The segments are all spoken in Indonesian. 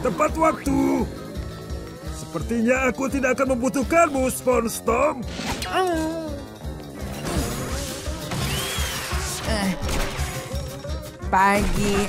Tepat waktu. Sepertinya aku tidak akan membutuhkanmu, SpongeBob. Pagi.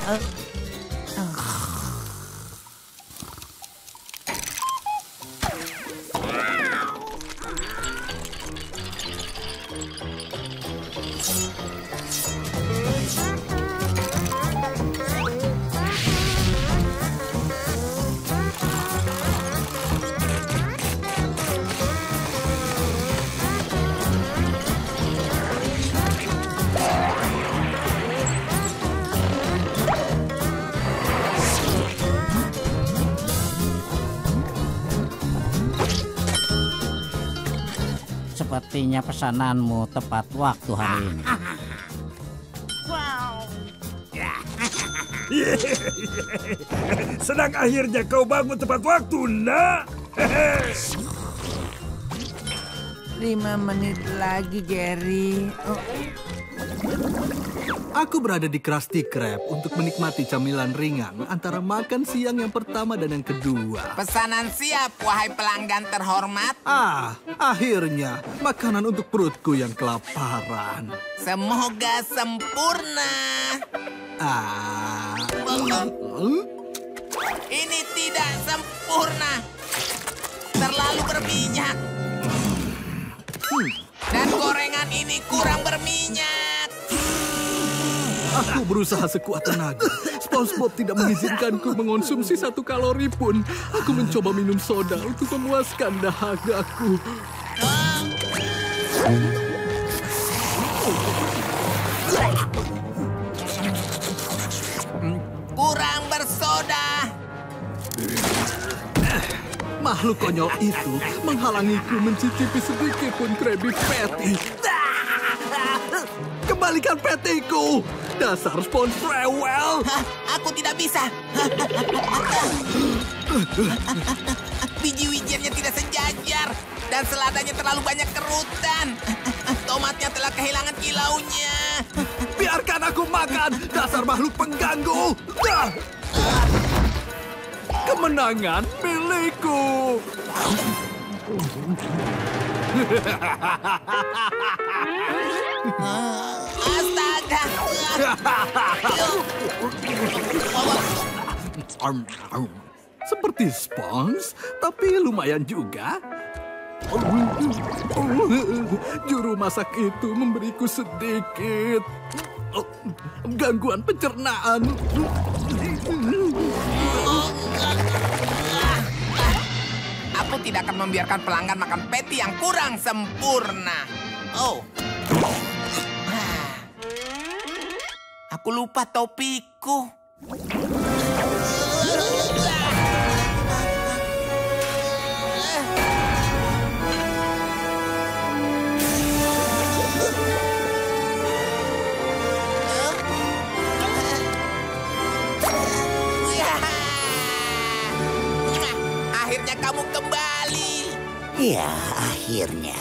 Sepertinya pesananmu tepat waktu hari ini. Senang akhirnya kau bangun tepat waktu, nak. 5 menit lagi, Gary. Aku berada di Krusty Krab untuk menikmati camilan ringan antara makan siang yang pertama dan yang kedua. Pesanan siap, wahai pelanggan terhormat. Akhirnya makanan untuk perutku yang kelaparan. Semoga sempurna. Ini tidak sempurna. Terlalu berminyak. Dan gorengan ini kurang berminyak. Aku berusaha sekuat tenaga. SpongeBob tidak mengizinkanku mengonsumsi 1 kalori pun. Aku mencoba minum soda untuk memuaskan dahagaku. Kurang bersoda. Makhluk konyol itu menghalangiku mencicipi sedikit pun Krabby Patty. Kembalikan patty-ku! Dasar Sponge Rewel! Aku tidak bisa. Biji-wijiannya tidak sejajar. Dan seladanya terlalu banyak kerutan. Tomatnya telah kehilangan kilaunya. Biarkan aku makan, dasar makhluk pengganggu! Kemenangan milikku! Astaga! Seperti Sponge, tapi lumayan juga. Juru masak itu memberiku sedikit gangguan pencernaan. Aku tidak akan membiarkan pelanggan makan patty yang kurang sempurna. Aku lupa topiku. Akhirnya kamu kembali. Ya, akhirnya.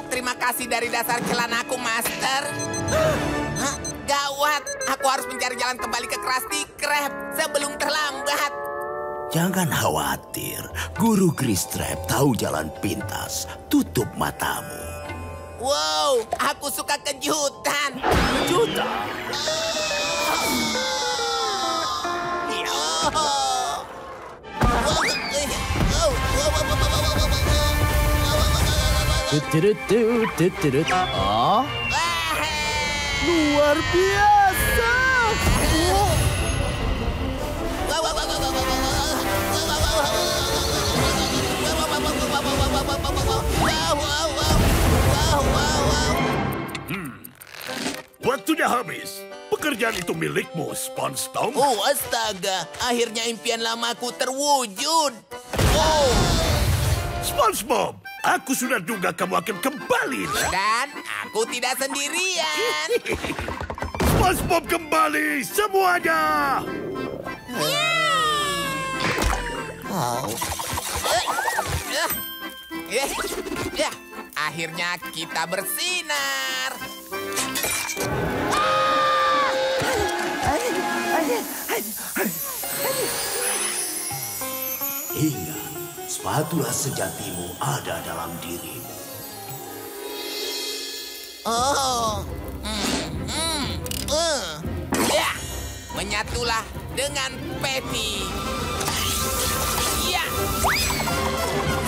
Terima kasih dari dasar celanaku, Master. Gawat, aku harus mencari jalan kembali ke Krusty Krab sebelum terlambat. Jangan khawatir, Guru Kristrap tahu jalan pintas. Tutup matamu. Wow, aku suka kejutan. Kejutan? Oh, luar biasa. Waktunya habis. Pekerjaan itu milikmu, SpongeTom. Oh, astaga. Akhirnya impian lamaku terwujud. SpongeBob, aku sudah duga kamu akan kembali. Dan aku tidak sendirian. SpongeBob kembali, semuanya. Akhirnya kita bersinar. Ingat, spatula sejatimu ada dalam dirimu. Oh. Ya. Menyatulah dengan Patty. Ya.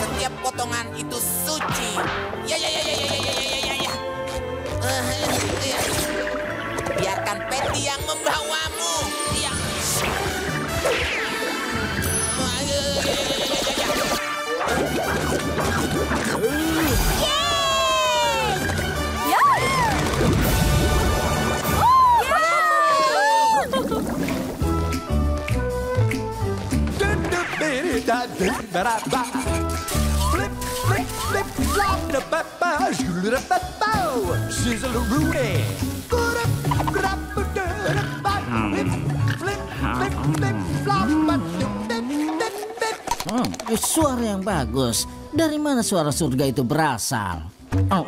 Setiap potongan itu suci. Ya. Biarkan Patty yang membawamu. Ya. Suara yang bagus. Dari mana suara surga itu berasal? Oh.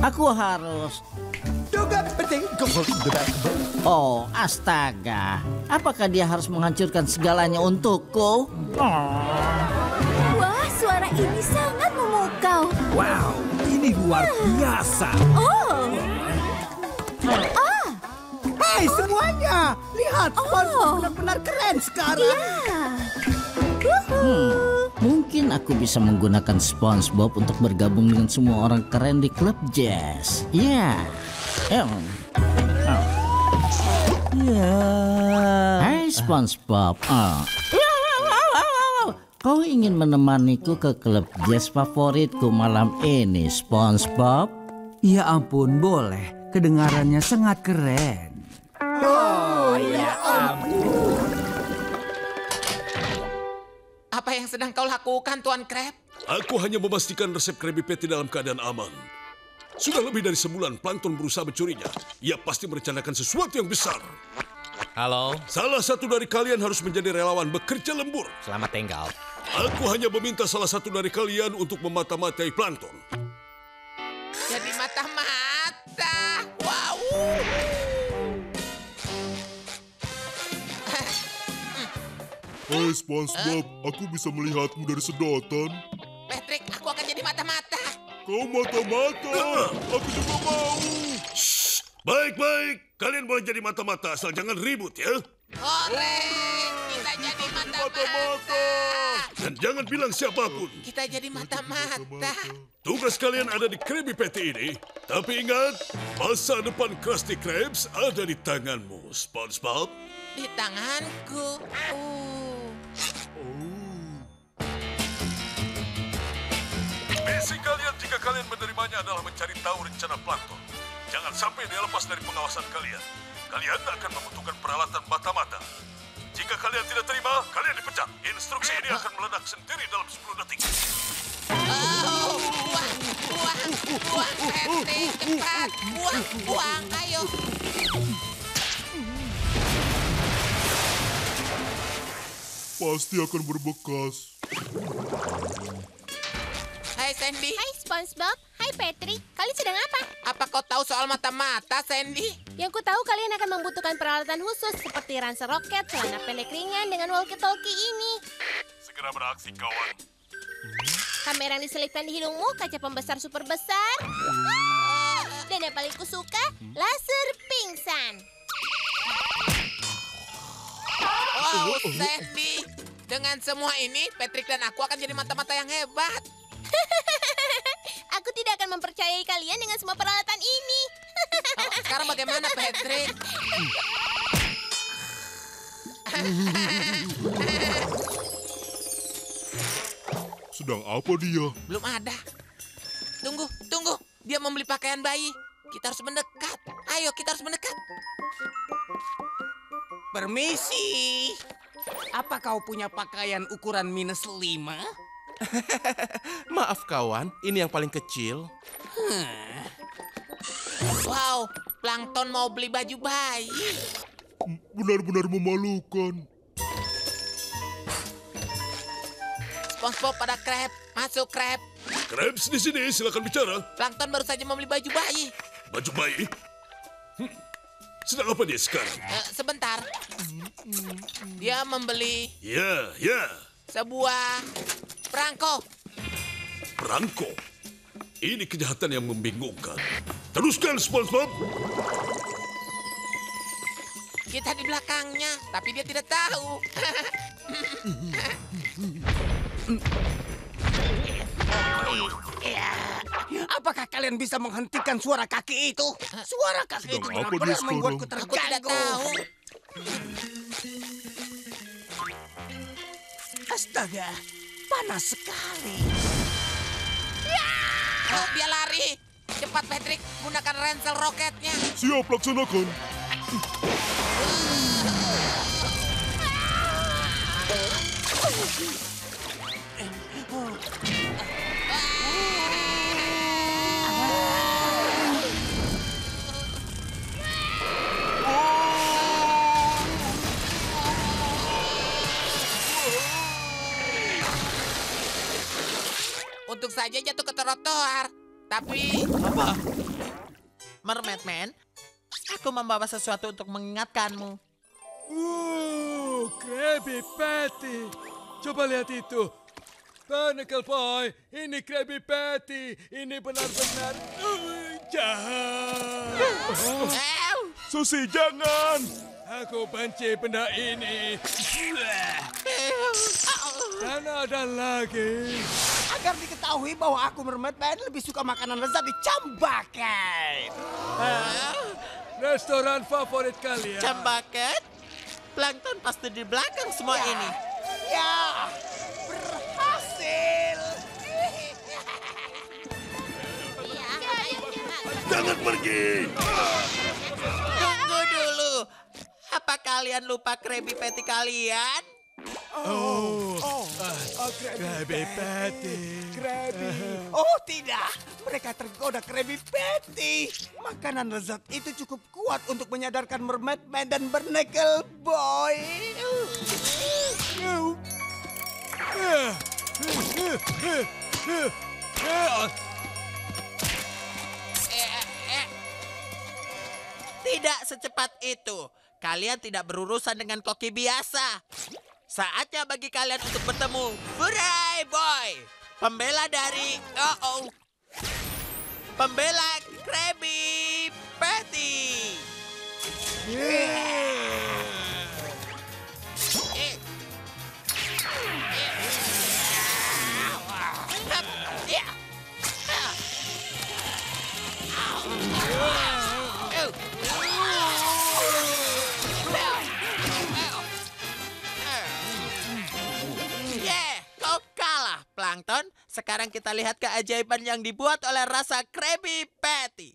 Aku harus... Oh, astaga. Apakah dia harus menghancurkan segalanya untukku? Wah, suara ini sangat memukau. Wow, ini luar biasa. Hei semuanya, lihat SpongeBob benar-benar keren sekarang. Mungkin aku bisa menggunakan SpongeBob untuk bergabung dengan semua orang keren di klub jazz. Ya. Hai SpongeBob. Kau ingin menemaniku ke klub jazz favoritku malam ini, SpongeBob? Ya ampun, boleh. Kedengarannya sangat keren. Oh, ya ampun. Apa yang sedang kau lakukan, Tuan Crab? Aku hanya memastikan resep Krabby Patty dalam keadaan aman. Sudah lebih dari sebulan Plankton berusaha mencurinya. Ia pasti merencanakan sesuatu yang besar. Halo, Salah satu dari kalian harus menjadi relawan bekerja lembur. selamat tinggal. Aku hanya meminta salah satu dari kalian untuk memata-matai Plankton. Jadi mata-mata. Wow. Hai SpongeBob, aku bisa melihatmu dari sedotan. Patrick, aku akan jadi mata-mata. Kau mata-mata, aku juga mau. Shh, baik-baik. Kalian boleh jadi mata-mata asal jangan ribut ya. Hore, kita jadi mata-mata. Dan jangan bilang siapapun. Kita jadi mata-mata. Tugas kalian ada di Krabby Patty ini. Tapi ingat, masa depan Krusty Krabs ada di tanganmu, SpongeBob. Di tanganku. Misi kalian jika kalian menerimanya adalah mencari tahu rencana Plankton. Jangan sampai dia lepas dari pengawasan kalian. Kalian akan membutuhkan peralatan mata-mata. Jika kalian tidak terima, kalian dipecat. Instruksi ini akan meledak sendiri dalam 10 detik. Buang, Patrick, cepat. Buang, ayo. Pasti akan berbekas. Hai, Sandy. Hai SpongeBob, hai Patrick. Kalian sedang apa? Apa kau tahu soal mata-mata, Sandy? Yang ku tahu kalian akan membutuhkan peralatan khusus seperti ransel roket, celana pendek ringan dengan walkie-talkie ini. Segera beraksi, kawan. Kamera yang diselipkan di hidungmu, kaca pembesar super besar. Dan yang paling kusuka, laser pingsan. Wow, Sandy. Dengan semua ini, Patrick dan aku akan jadi mata-mata yang hebat. Aku tidak akan mempercayai kalian dengan semua peralatan ini. Sekarang bagaimana, Patrick? Sedang apa dia? Belum ada. Tunggu. Dia membeli pakaian bayi. Kita harus mendekat. Ayo, kita harus mendekat. Permisi. Apa kau punya pakaian ukuran -5? Maaf kawan, ini yang paling kecil. Wow, Plankton mau beli baju bayi. Benar-benar memalukan. SpongeBob pada Crab. Masuk, Crab. Krabs di sini, silakan bicara. Plankton baru saja membeli baju bayi. Baju bayi? Sedang apa dia sekarang? Sebentar. Dia membeli... Ya. sebuah perangko. Perangko? Ini kejahatan yang membingungkan. Teruskan, SpongeBob. Kita di belakangnya, tapi dia tidak tahu. Apakah kalian bisa menghentikan suara kaki itu? Suara kaki itu Sedang apa benar-benar dia membuatku sekarang? Aku tidak terganggu. tahu. Astaga, panas sekali. Oh, dia lari. Cepat, Patrick. Gunakan ransel roketnya. Siap, laksanakan. Untung saja jatuh ke trotoar. Tapi... Apa? Mermaid Man, aku membawa sesuatu untuk mengingatkanmu. Krabby Patty. Coba lihat itu. Barnacle Boy, ini Krabby Patty. Ini benar-benar jahat. Susi, jangan. Aku benci benda ini. Dan ada lagi. Agar diketahui bahwa aku Mermaid Man lebih suka makanan lezat dicambakan. Restoran favorit kalian. Cambaket? Plankton pasti di belakang semua ini. Ya, berhasil. Jangan pergi. Tunggu dulu. Apa kalian lupa Krabby Patty kalian? Krabby Patty. Krabby. Oh tidak, mereka tergoda Krabby Patty. Makanan lezat itu cukup kuat untuk menyadarkan Mermaid Man dan Barnacle Boy. Tidak secepat itu. Kalian tidak berurusan dengan koki biasa. Saatnya bagi kalian untuk bertemu Fry Boy, pembela dari pembela Krabby Patty. Kau kalah, Plankton. Sekarang kita lihat keajaiban yang dibuat oleh rasa Krabby Patty.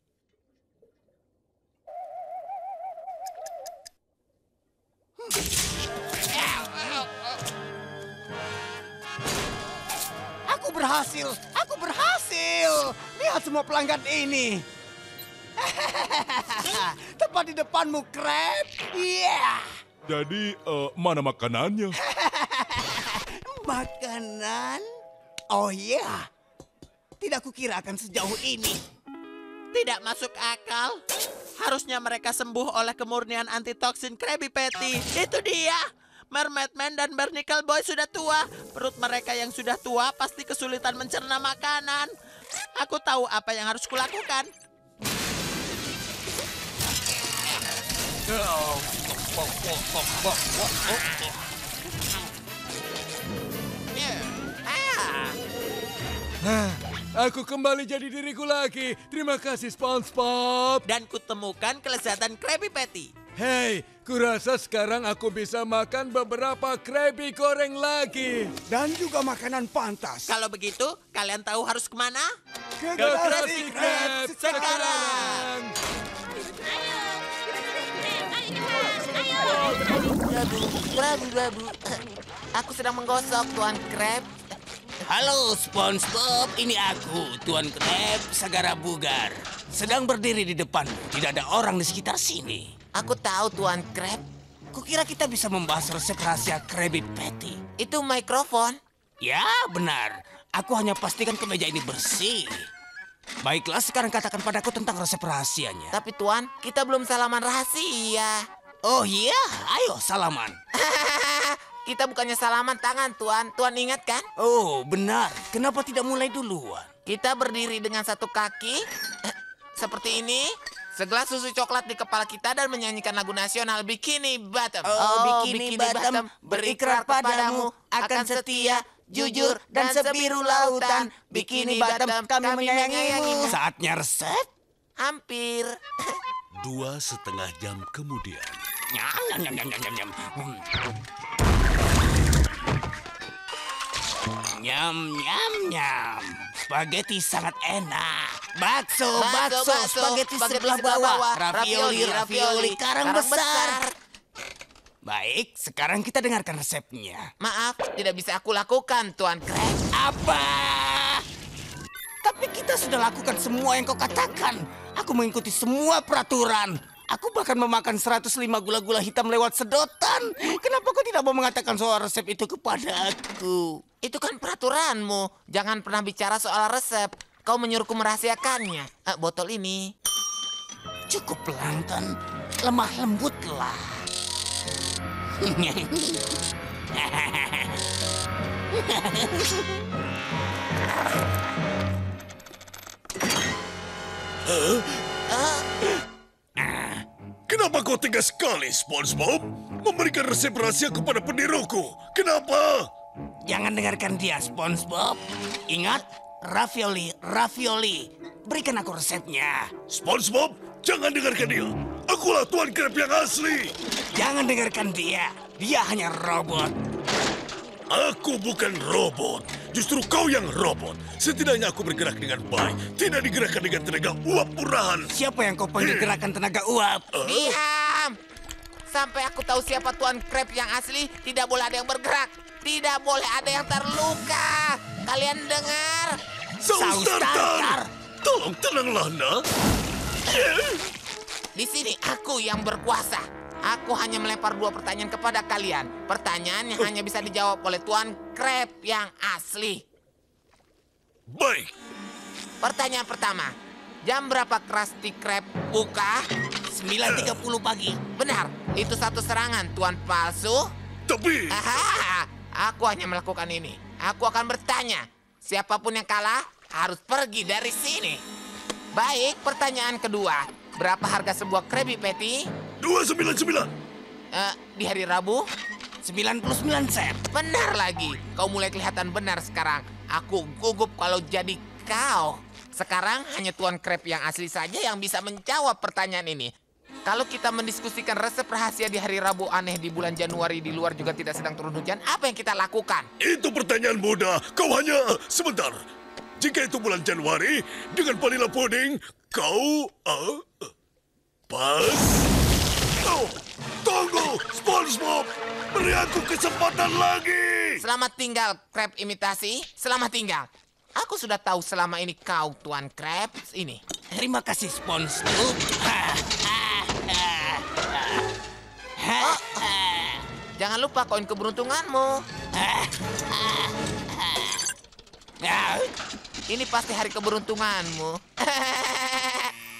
Aku berhasil, aku berhasil. Lihat semua pelanggan ini. Tepat di depanmu, Crab. Iya. Jadi, mana makanannya? Makanan? Oh iya. Tidak kukira akan sejauh ini. Tidak masuk akal. Harusnya mereka sembuh oleh kemurnian antitoksin Krabby Patty. Itu dia. Mermaid Man dan Barnacle Boy sudah tua. Perut mereka yang sudah tua pasti kesulitan mencerna makanan. Aku tahu apa yang harus kulakukan. Aku kembali jadi diriku lagi. Terima kasih, SpongeBob. Dan kutemukan kelezatan Krabby Patty. Hei, kurasa sekarang aku bisa makan beberapa Krabby goreng lagi. Dan juga makanan pantas. Kalau begitu, kalian tahu harus kemana? Ke Krusty Krab sekarang. Babu. Aku sedang menggosok, Tuan Crab. Halo, SpongeBob. Ini aku, Tuan Crab, Sagara Bugar. Sedang berdiri di depan. Tidak ada orang di sekitar sini. Aku tahu, Tuan Crab. Kukira kita bisa membahas resep rahasia Krabby Patty. Itu mikrofon? Ya, benar. Aku hanya pastikan kemeja ini bersih. Baiklah, sekarang katakan padaku tentang resep rahasianya. Tapi Tuan, kita belum salaman rahasia. Oh iya, ayo salaman. Kita bukannya salaman tangan, Tuan. Tuan ingat kan? Oh, benar. Kenapa tidak mulai duluan? Kita berdiri dengan satu kaki, seperti ini. Segelas susu coklat di kepala kita dan menyanyikan lagu nasional Bikini Bottom. Oh, Bikini Bottom berikrar padamu akan setia, jujur, dan sebiru lautan. Bikini Bottom, kami menyayangimu. Saatnya resep? Hampir. 2,5 jam kemudian. Nyam, nyam, nyam, nyam, nyam, nyam. Nyam, nyam, nyam. Spaghetti sangat enak. Bakso, spaghetti sebelah bawah. Ravioli, karang besar. Baik, sekarang kita dengarkan resepnya. Maaf, tidak bisa aku lakukan, Tuan Krabs. Apa? Tapi kita sudah lakukan semua yang kau katakan. Aku mengikuti semua peraturan. Aku bahkan memakan 105 gula-gula hitam lewat sedotan. Kenapa kau tidak mau mengatakan soal resep itu kepada aku? Itu kan peraturanmu. Jangan pernah bicara soal resep. Kau menyuruhku merahasiakannya. Botol ini. Cukup plankton. Lemah lembutlah. Kenapa kau tegas sekali, SpongeBob? Memberikan resep rahasia kepada peniruku. Kenapa? Jangan dengarkan dia, SpongeBob. Ingat, ravioli. Berikan aku resepnya. SpongeBob, jangan dengarkan dia. Akulah Tuan Krab yang asli. Jangan dengarkan dia. Dia hanya robot. Aku bukan robot. Justru kau yang robot. Setidaknya aku bergerak dengan baik. Tidak digerakkan dengan tenaga uap murahan. Siapa yang kau panggil gerakan tenaga uap? Diam! Sampai aku tahu siapa Tuan Krab yang asli, tidak boleh ada yang bergerak. Tidak boleh ada yang terluka. Kalian dengar? Saus tartar! Tolong tenanglah, nak. Di sini aku yang berkuasa. Aku hanya melempar 2 pertanyaan kepada kalian. Pertanyaan yang hanya bisa dijawab oleh Tuan Krab yang asli. Baik. Pertanyaan pertama. Jam berapa Krusty Krab buka? 9.30 pagi. Benar. Itu satu serangan, Tuan palsu. Tapi... Aku hanya melakukan ini. Aku akan bertanya. Siapapun yang kalah harus pergi dari sini. Baik, pertanyaan kedua. Berapa harga sebuah Krabby Patty? 299. Di hari Rabu? 99 sen. Benar lagi. Kau mulai kelihatan benar sekarang. Aku gugup kalau jadi kau. Sekarang hanya Tuan Krab yang asli saja yang bisa menjawab pertanyaan ini. Kalau kita mendiskusikan resep rahasia di hari Rabu aneh di bulan Januari di luar juga tidak sedang turun hujan, apa yang kita lakukan? Itu pertanyaan mudah. Kau hanya... Sebentar. Jika itu bulan Januari, dengan vanilla pudding, kau... Pas... Oh, tunggu, SpongeBob. Beri aku kesempatan lagi. Selamat tinggal, Krab imitasi. Selamat tinggal. Aku sudah tahu selama ini kau, Tuan Krabs, ini. Terima kasih, SpongeBob. Jangan lupa koin keberuntunganmu. Ini pasti hari keberuntunganmu.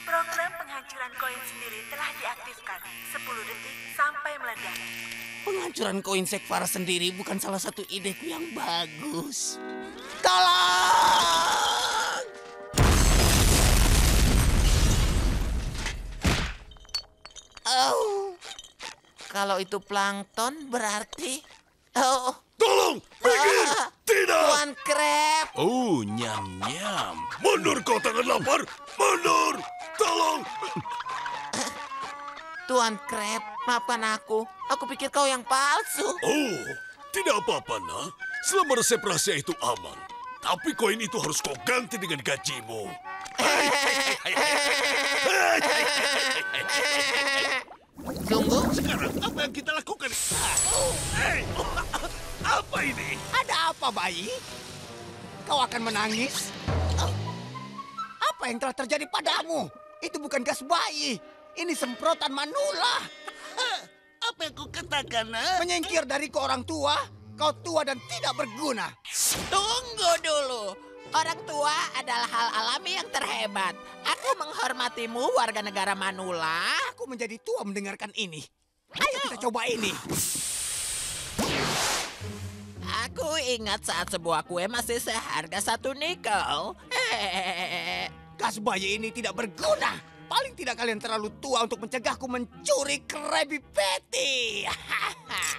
Program penghancuran koin sendiri telah diaktifkan. 10 detik sampai meledak. Penghancuran koin Sekvara sendiri bukan salah satu ideku yang bagus. Tolong! Oh, kalau itu plankton berarti... Oh, tolong, minggir! Tidak! Tuan Krab! Oh, nyam-nyam. Mundur kau tangan lapar! Mundur! Tolong! Tuan Krab, maafkan aku. Aku pikir kau yang palsu. Oh, tidak apa-apa, nak. Selama resep rahasia itu aman. Tapi koin itu harus kau ganti dengan gajimu. Tunggu. Sekarang apa yang kita lakukan? Apa ini? Ada apa, bayi? Kau akan menangis? Apa yang telah terjadi padamu? Itu bukan gas bayi. Ini semprotan manula. Apa yang kau katakan, Menyingkir dari ke orang tua. Kau tua dan tidak berguna. Tunggu dulu. Orang tua adalah hal alami yang terhebat. Aku menghormatimu, warga negara Manula. Aku menjadi tua mendengarkan ini. Ayo kita coba ini. Aku ingat saat sebuah kue masih seharga 1 nikel. Gas bayi ini tidak berguna. Paling tidak kalian terlalu tua untuk mencegahku mencuri Krabby Patty.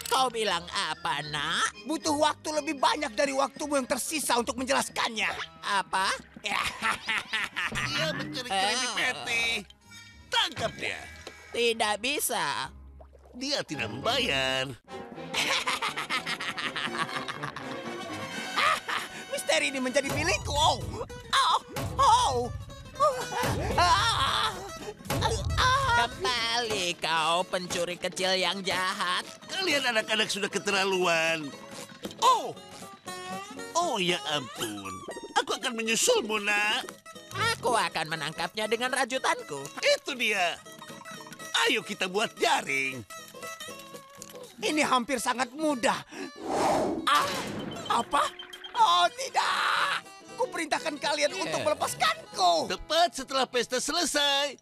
Kau bilang apa, nak? Butuh waktu lebih banyak dari waktumu yang tersisa untuk menjelaskannya. Apa? Dia mencuri Krabby Patty. Tangkap dia. Tidak bisa. Dia tidak membayar. Misteri ini menjadi milikku. Kembali kau pencuri kecil yang jahat. Kalian anak-anak sudah keterlaluan. Oh ya ampun. Aku akan menyusulmu, nak. Aku akan menangkapnya dengan rajutanku. Itu dia. Ayo kita buat jaring. Ini hampir sangat mudah. Apa? Oh tidak. Kuperintahkan kalian untuk melepaskanku. Tepat setelah pesta selesai,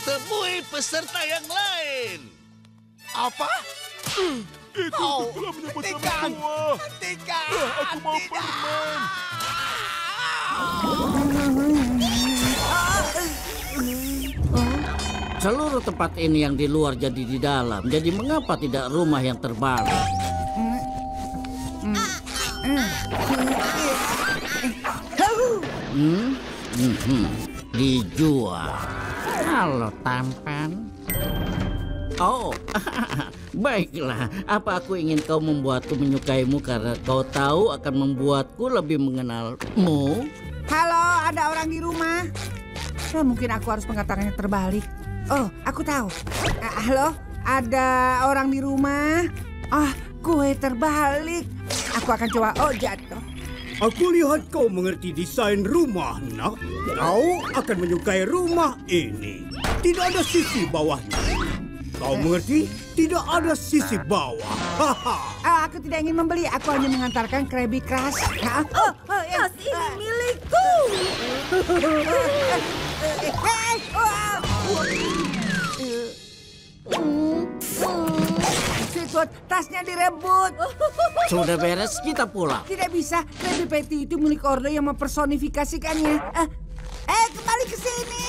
temui peserta yang lain. Apa? Itu telah menyebut nama semua. Hentikan. Aku mau permen. Seluruh tempat ini yang di luar jadi di dalam. Jadi mengapa tidak rumah yang terbalik? Dijual. Halo tampan. Oh, baiklah. Apa aku ingin kau membuatku menyukaimu karena kau tahu akan membuatku lebih mengenalmu? Halo, ada orang di rumah? Mungkin aku harus mengatakannya terbalik. Oh, aku tahu. Halo, ada orang di rumah? Kue terbalik. Aku akan coba. Oh, jatuh. Aku lihat kau mengerti desain rumah, nak. Kau akan menyukai rumah ini. Tidak ada sisi bawahnya. Kau mengerti? Tidak ada sisi bawah. Aku tidak ingin membeli. Aku hanya mengantarkan Krabby Crush. Tas ini milikku. Sweetwood, tasnya direbut. Sudah beres, kita pulang. Tidak bisa. Krabby Patty itu milik Ordo yang mempersonifikasikannya. Kembali ke sini.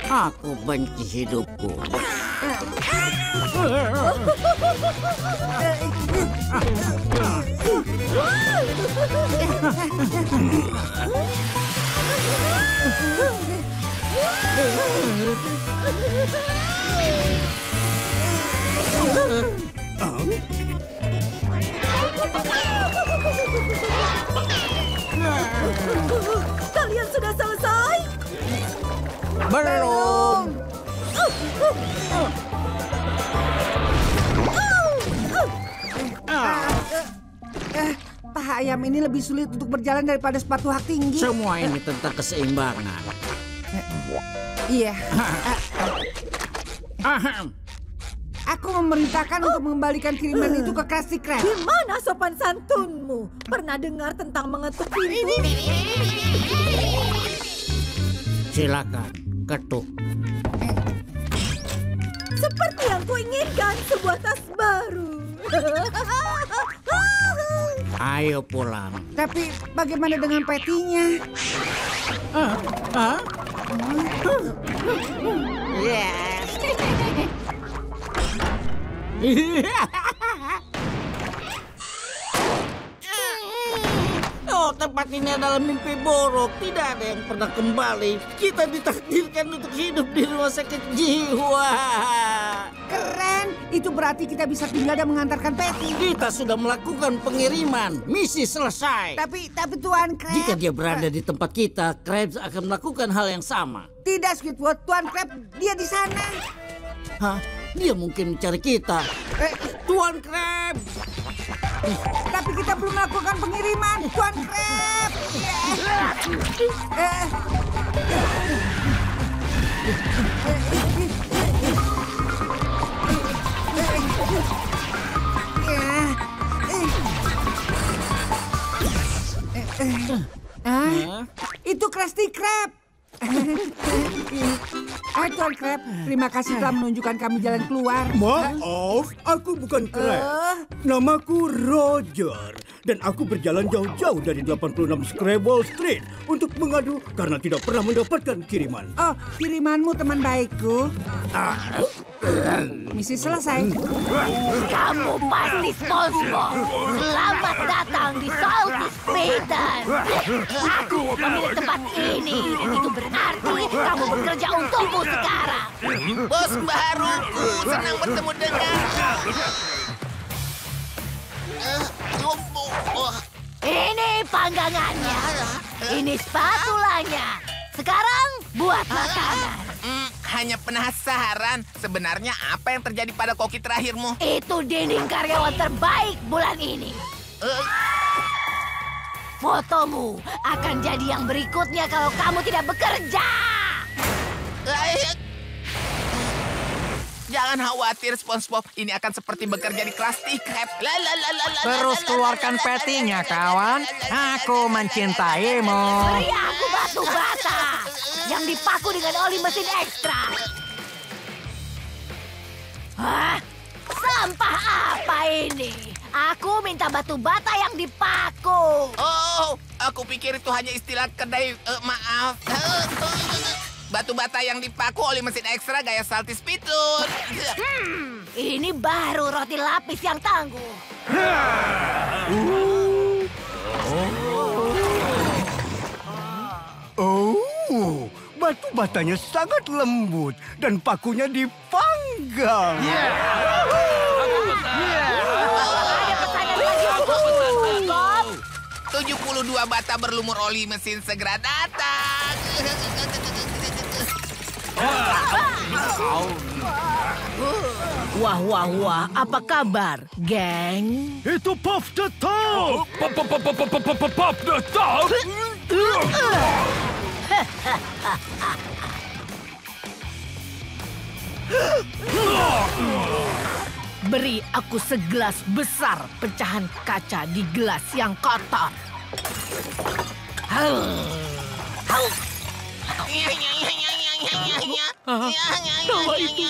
Aku benci hidupku. Kalian sudah selesai? Belum. Paha ayam ini lebih sulit untuk berjalan daripada sepatu hak tinggi. Semua ini tentang keseimbangan. Iya. Aku memerintahkan untuk mengembalikan kiriman itu ke Krusty Krab. Di mana sopan santunmu? Pernah dengar tentang mengetuk pintu? Silakan, ketuk. Seperti yang kuinginkan, sebuah tas baru. Ayo pulang. Tapi bagaimana dengan petinya? Oh, tempat ini adalah mimpi buruk. Tidak ada yang pernah kembali. Kita ditakdirkan untuk hidup di rumah sakit jiwa. Keren. Itu berarti kita bisa tinggal dan mengantarkan Patty. Kita sudah melakukan pengiriman. Misi selesai. Tapi Tuan Krab. Jika dia berada di tempat kita, Krabs akan melakukan hal yang sama. Tidak, Squidward. Tuan Krab, dia di sana. Hah? Dia mungkin mencari kita. Tuan Krab. Tapi kita belum melakukan pengiriman, Tuan Krab. Itu Krusty Krab. Tuan Krab, terima kasih telah menunjukkan kami jalan keluar. Maaf, aku bukan Krab. Namaku Roger. Dan aku berjalan jauh-jauh dari 86 Scrabble Street untuk mengadu karena tidak pernah mendapatkan kiriman. Oh, kirimanmu teman baikku. Misi selesai. Kamu pasti SpongeBob. Selamat datang di Southeast Peter. Aku pemilik tempat ini. Itu berarti kamu bekerja untukku sekarang. Bos baruku, senang bertemu dengan... Ini panggangannya. Ini spatulanya. Sekarang buat makanan. Hanya penasaran, sebenarnya apa yang terjadi pada koki terakhirmu? Itu dinding karyawan terbaik bulan ini. Fotomu akan jadi yang berikutnya kalau kamu tidak bekerja. Jangan khawatir, SpongeBob. Ini akan seperti bekerja di Krusty Krab. Terus keluarkan petinya, kawan. Aku mencintaimu. Beri aku batu bata yang dipaku dengan oli mesin ekstra. Hah? Sampah apa ini? Aku minta batu bata yang dipaku. Oh, aku pikir itu hanya istilah kedai. Maaf. Batu bata yang dipaku oli mesin ekstra gaya Salty Spittoon. Ini baru roti lapis yang tangguh. Oh, batu batanya sangat lembut dan pakunya dipanggang. Ada pesanan lagi untuk SpongeBob. 72 bata berlumur oli mesin segera datang. Wah, wah, wah. Apa kabar, geng? Itu Puff the Top! Puff the Top! Beri aku segelas besar pecahan kaca di gelas yang kotor. Tawa itu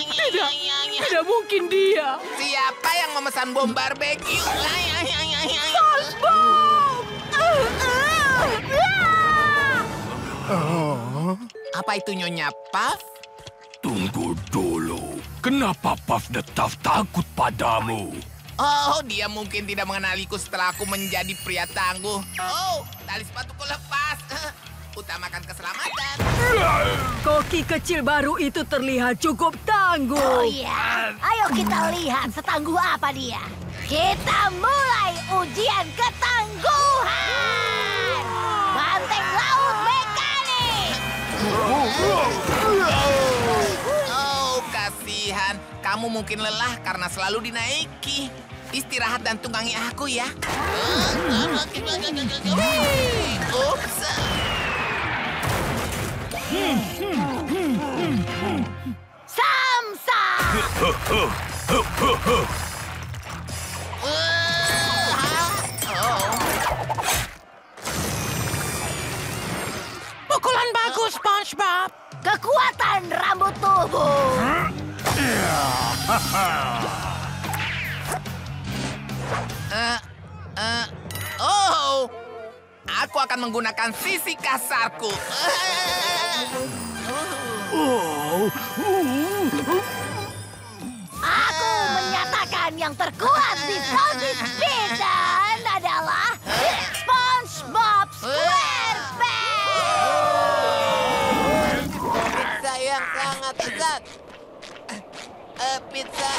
tidak mungkin dia. Siapa yang memesan bom barbeque? Apa itu Nyonya Puff? Tunggu dulu. Kenapa Puff the Tough takut padamu? Oh, dia mungkin tidak mengenaliku setelah aku menjadi pria tangguh. Oh, tali sepatuku lepas. Utamakan keselamatan. Koki kecil baru itu terlihat cukup tangguh. Oh iya, ayo kita lihat setangguh apa dia. Kita mulai ujian ketangguhan. Banteng laut mekanik. Oh, kasihan. Kamu mungkin lelah karena selalu dinaiki. Istirahat dan tunggangi aku ya. Ups. Samsa. Pukulan bagus, SpongeBob. Kekuatan rambut tubuh. Oh, aku akan menggunakan sisi kasarku. Aku menyatakan yang terkuat di Southeast Peter adalah SpongeBob SquarePants. Pizza yang sangat lezat. Pizza.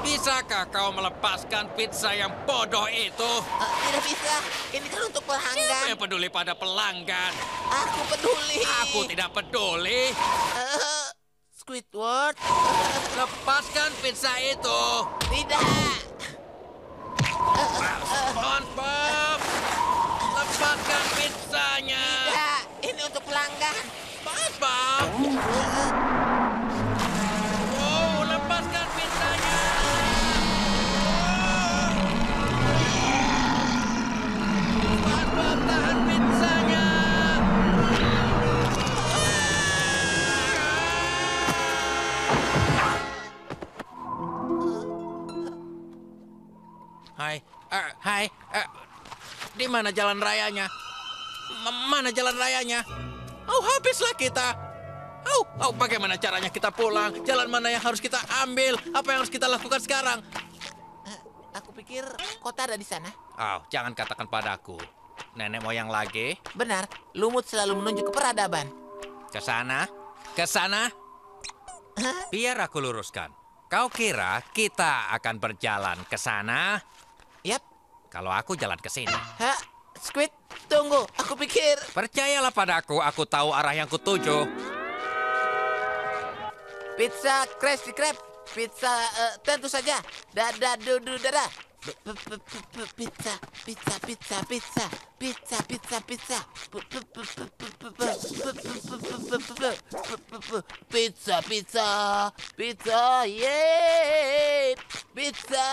Bisakah kau melepaskan pizza yang bodoh itu? Tidak bisa. Ini kan untuk pelanggan. Siapa yang peduli pada pelanggan? Aku peduli. Aku tidak peduli. Squidward. Lepaskan pizza itu. Tidak. SpongeBob, lepaskan pizzanya. Tidak. Ini untuk pelanggan. SpongeBob. Oh, lepaskan pizzanya. SpongeBob, tahan pizzanya. Hai, di mana jalan rayanya? Mana jalan rayanya? Oh, habislah kita. Bagaimana caranya kita pulang? Jalan mana yang harus kita ambil? Apa yang harus kita lakukan sekarang? Aku pikir kota ada di sana. Jangan katakan padaku. Nenek moyang lagi? Benar, lumut selalu menunjuk ke peradaban. Ke sana? Ke sana? Biar aku luruskan. Kau kira kita akan berjalan ke sana? Yap. Kalau aku jalan ke sini. Squid, tunggu. Aku pikir... Percayalah padaku, aku tahu arah yang kutuju. Pizza Krusty Krab. Pizza, tentu saja. Dada. Pizza. Yeay. Pizza.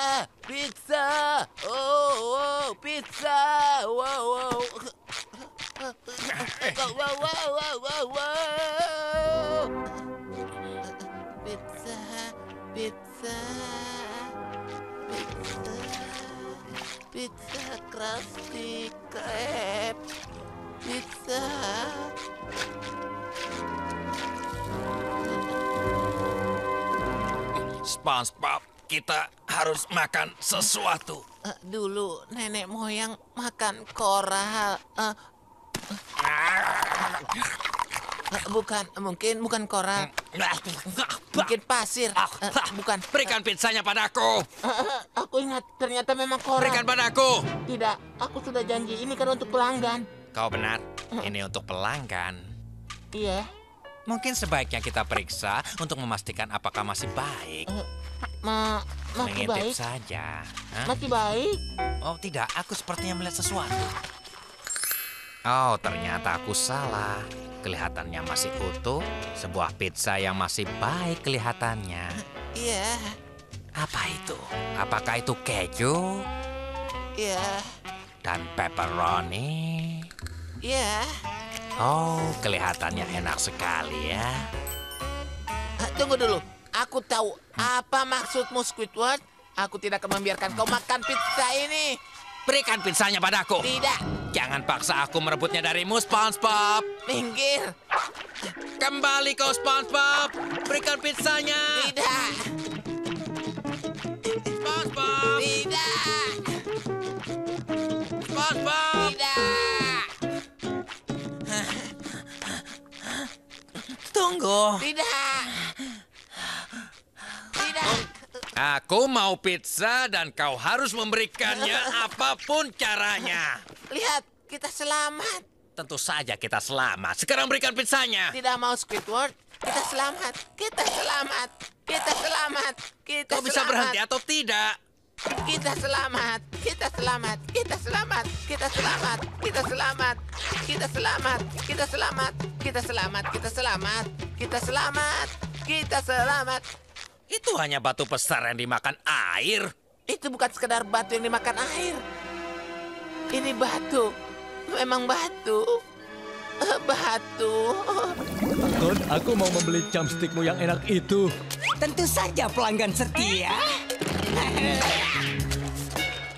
Oh, pizza. Wow. Pizza Krusty Krab. Pizza. SpongeBob, kita harus makan sesuatu. Dulu nenek moyang makan koral. Bukan koral. Mungkin pasir. Bukan. Berikan pizzanya padaku. Aku ingat, ternyata memang koral. Berikan padaku. Tidak, aku sudah janji. Ini kan untuk pelanggan. Kau benar. Ini untuk pelanggan. Iya. Mungkin sebaiknya kita periksa untuk memastikan apakah masih baik. Masih Mengintip baik? saja. Masih baik? Oh tidak, aku sepertinya melihat sesuatu. Oh, ternyata aku salah. Kelihatannya masih utuh. Sebuah pizza yang masih baik kelihatannya. Iya. Apa itu? Apakah itu keju? Iya. Dan pepperoni? Iya. Oh, kelihatannya enak sekali ya. Tunggu dulu. Aku tahu apa maksudmu, Squidward. Aku tidak akan membiarkan kau makan pizza ini. Berikan pizzanya padaku. Tidak. Jangan paksa aku merebutnya darimu, SpongeBob. Minggir. Kembali kau, SpongeBob. Berikan pizzanya. Tidak. SpongeBob. Tidak. SpongeBob. Tidak. Tunggu. Tidak. Tidak. Aku mau pizza dan kau harus memberikannya apapun caranya. Lihat, kita selamat. Tentu saja kita selamat. Sekarang berikan pizzanya. Tidak mau, Squidward. Kita selamat. Kau bisa berhenti atau tidak? Kita selamat. Itu hanya batu besar yang dimakan air. Itu bukan sekedar batu yang dimakan air. Ini batu. Memang batu. Batu. Toad, aku mau membeli jumpstickmu yang enak itu. Tentu saja pelanggan setia.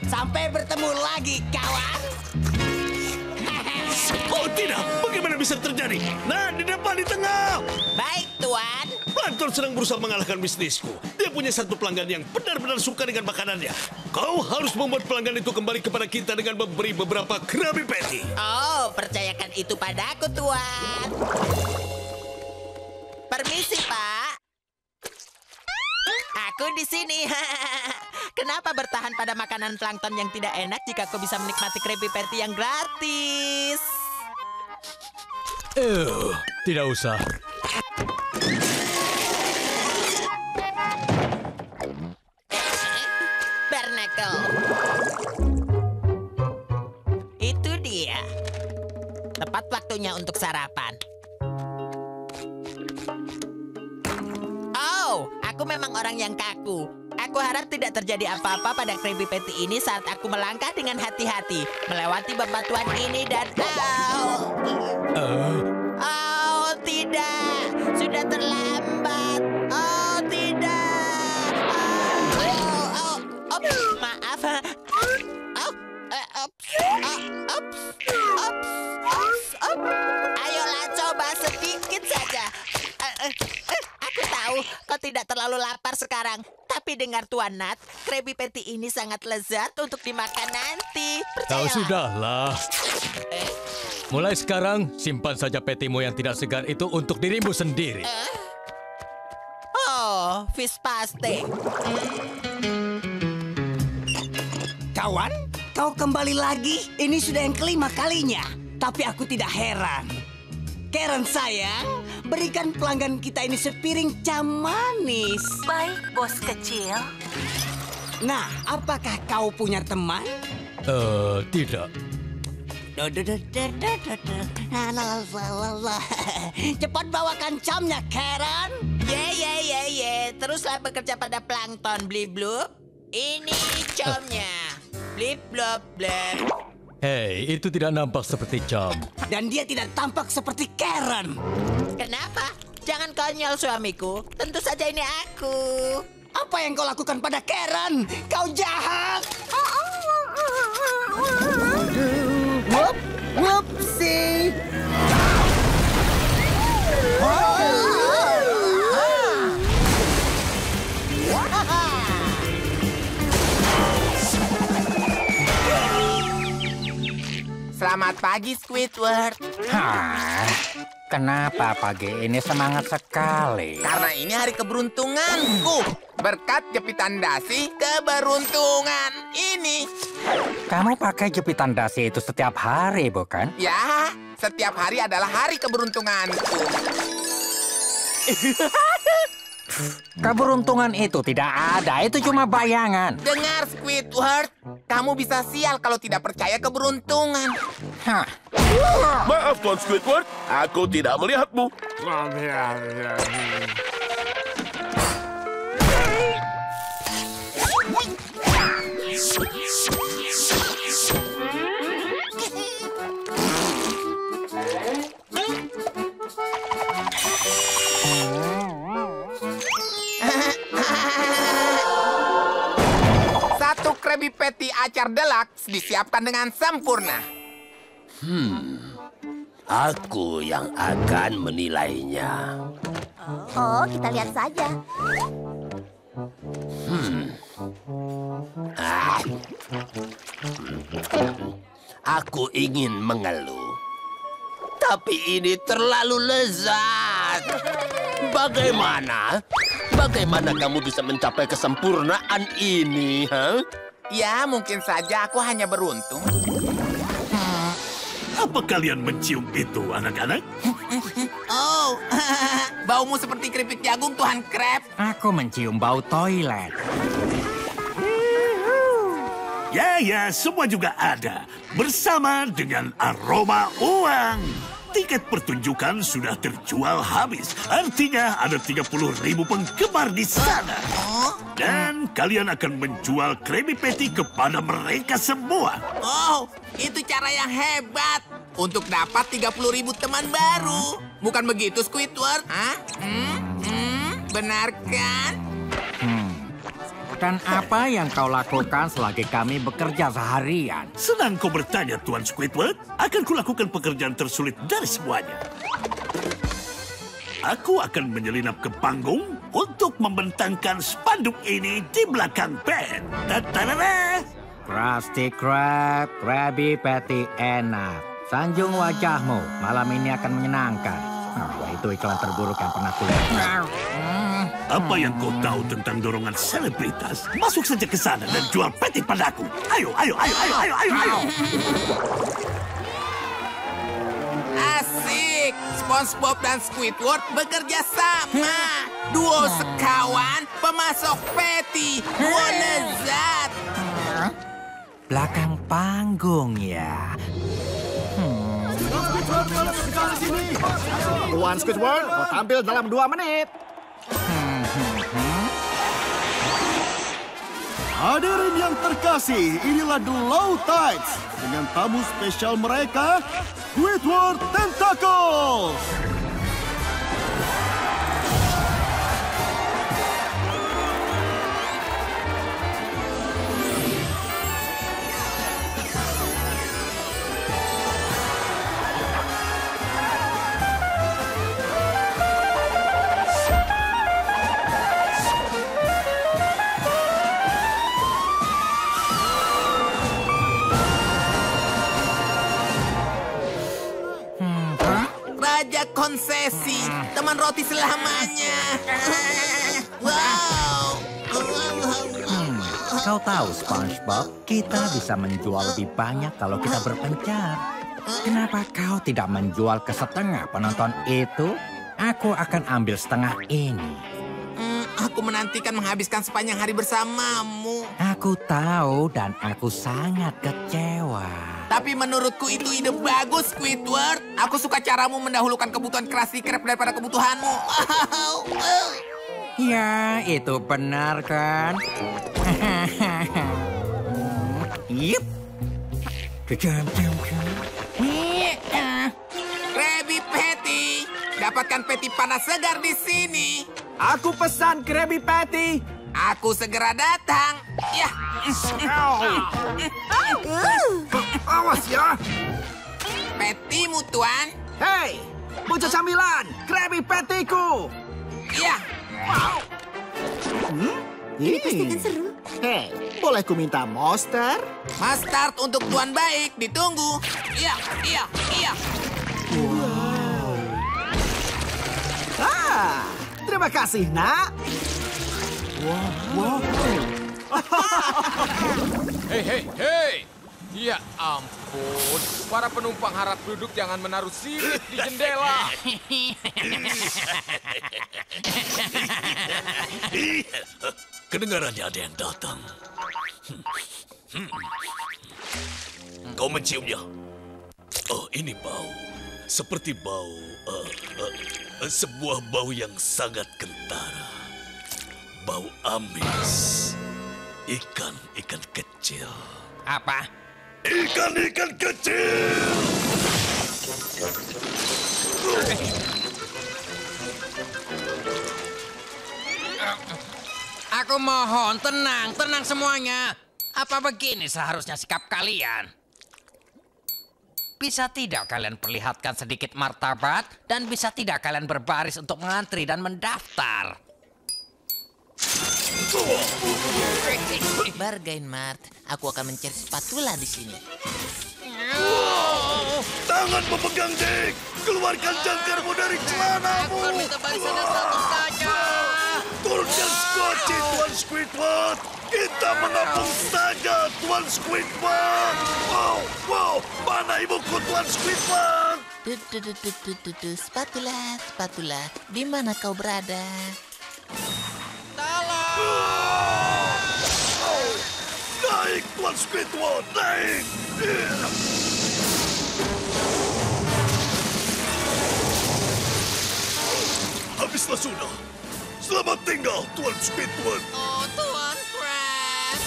Sampai bertemu lagi, kawan. Oh tidak, bagaimana bisa terjadi? Nah, di depan, di tengah. Baik, Tuan. Plankton sedang berusaha mengalahkan bisnisku. Dia punya satu pelanggan yang benar-benar suka dengan makanannya. Kau harus membuat pelanggan itu kembali kepada kita dengan memberi beberapa Krabby Patty. Oh, percayakan itu padaku, Tuan. Permisi, Pak. Aku di sini. Kenapa bertahan pada makanan plankton yang tidak enak jika kau bisa menikmati Krabby Patty yang gratis? Tidak usah. Barnacle. Itu dia. Tepat waktunya untuk sarapan. Oh, aku memang orang yang kaku. Aku harap tidak terjadi apa-apa pada Krabby Patty ini saat aku melangkah dengan hati-hati, melewati bebatuan ini dan... Oh, tidak. Sudah terlambat. Oh, tidak. Maaf. Aku tahu kau tidak terlalu lapar sekarang. Tapi dengar Tuan Nat, Krabby Patty ini sangat lezat untuk dimakan nanti. Percayalah. Sudahlah. Mulai sekarang, simpan saja petimu yang tidak segar itu untuk dirimu sendiri. Oh, fish paste. Kawan, kau kembali lagi. Ini sudah yang kelima kalinya. Tapi aku tidak heran. Karen sayang, berikan pelanggan kita ini sepiring jam manis. Baik, bos kecil. Nah, apakah kau punya teman? Tidak. Cepat bawakan camnya, Karen. Ye. Teruslah bekerja pada plankton, blip blup. Ini comnya. Blip blup blip. Hei, itu tidak nampak seperti jam. Dan dia tidak tampak seperti Karen. Kenapa? Jangan konyol, suamiku. Tentu saja ini aku. Apa yang kau lakukan pada Karen? Kau jahat. Whoopsie. Selamat pagi, Squidward. Kenapa pagi ini semangat sekali? Karena ini hari keberuntunganku. Berkat jepitan dasi keberuntungan ini. Kamu pakai jepitan dasi itu setiap hari, bukan? Ya, setiap hari adalah hari keberuntunganku. Keberuntungan itu tidak ada, itu cuma bayangan. Dengar, Squidward. Kamu bisa sial kalau tidak percaya keberuntungan. Maaf, Tuan Squidward. Aku tidak melihatmu. Satu Krabby Patty acar deluxe disiapkan dengan sempurna. Aku yang akan menilainya. Oh, kita lihat saja. Aku ingin mengeluh. Tapi ini terlalu lezat. Bagaimana kamu bisa mencapai kesempurnaan ini, ha? Ya, mungkin saja aku hanya beruntung. Apa kalian mencium itu, anak-anak? Oh, baumu seperti keripik jagung, Tuan Krab. Aku mencium bau toilet. Ya, semua juga ada. Bersama dengan aroma uang. Tiket pertunjukan sudah terjual habis. Artinya ada 30.000 penggemar di sana. Dan kalian akan menjual Krabby Patty kepada mereka semua. Oh, itu cara yang hebat. Untuk dapat 30.000 teman baru. Bukan begitu, Squidward? Benar kan? Dan apa yang kau lakukan selagi kami bekerja seharian? Senang kau bertanya, Tuan Squidward. Akan kulakukan pekerjaan tersulit dari semuanya. Aku akan menyelinap ke panggung untuk membentangkan spanduk ini di belakang band. Ta-ta-da-da! Krusty Krab, Krabby Patty enak. Sanjung wajahmu, malam ini akan menyenangkan. Itu iklan terburuk yang pernah kulihat. Apa yang kau tahu tentang dorongan selebritas? Masuk saja ke sana dan jual patty padaku. Ayo. Asik! SpongeBob dan Squidward bekerja sama. Duo sekawan, pemasok patty. Duo lezat. Belakang panggung ya. Tuan Squidward, mau tampil dalam 2 menit. Hadirin yang terkasih, inilah The Low Tides dengan tamu spesial mereka, Squidward Tentacles. sesi. Teman roti selamanya. Wow. Kau tahu, SpongeBob, kita bisa menjual lebih banyak kalau kita berpencar. Kenapa kau tidak menjual ke setengah penonton itu? Aku akan ambil setengah ini. Aku menantikan menghabiskan sepanjang hari bersamamu. Aku tahu dan aku sangat kecewa. Tapi menurutku itu ide bagus, Squidward. Aku suka caramu mendahulukan kebutuhan Krusty Krab daripada kebutuhanmu. Ya, itu benar kan? Yup. Krabby Patty, dapatkan patty panas segar di sini. Aku pesan Krabby Patty. Aku segera datang. Ya. Awas ya. Pattymu, Tuan. Hei, bocah camilan, Krabby Patty-ku. Iya. Ini pasti kan seru. Hei, boleh ku minta monster? Mustard untuk Tuan baik, ditunggu. Iya. Terima kasih, nak. Wow. Hei. Ya ampun, para penumpang harap duduk, jangan menaruh sirip di jendela. Kedengarannya ada yang datang. Kau menciumnya? Oh, ini bau. Seperti bau... sebuah bau yang sangat kentara. Bau amis. Ikan-ikan kecil. Apa? Ikan-ikan kecil! Aku mohon, tenang semuanya. Apa begini seharusnya sikap kalian? Bisa tidak kalian perlihatkan sedikit martabat dan bisa tidak kalian berbaris untuk mengantri dan mendaftar? Bargain, Mart. Aku akan mencari spatula di sini. Tangan memegang Dick! Keluarkan jangkarmu dari celanamu! Aku minta barisannya satu saja. Turunkan skoci, Tuan Squidward! Kita menampung saja, Tuan Squidward! Wow! Mana ibuku, Tuan Squidward? Spatula. Di mana kau berada? Naik, Tuan Squidward, naik! Habislah sudah. Selamat tinggal, Tuan Squidward. Oh, Tuan Crab.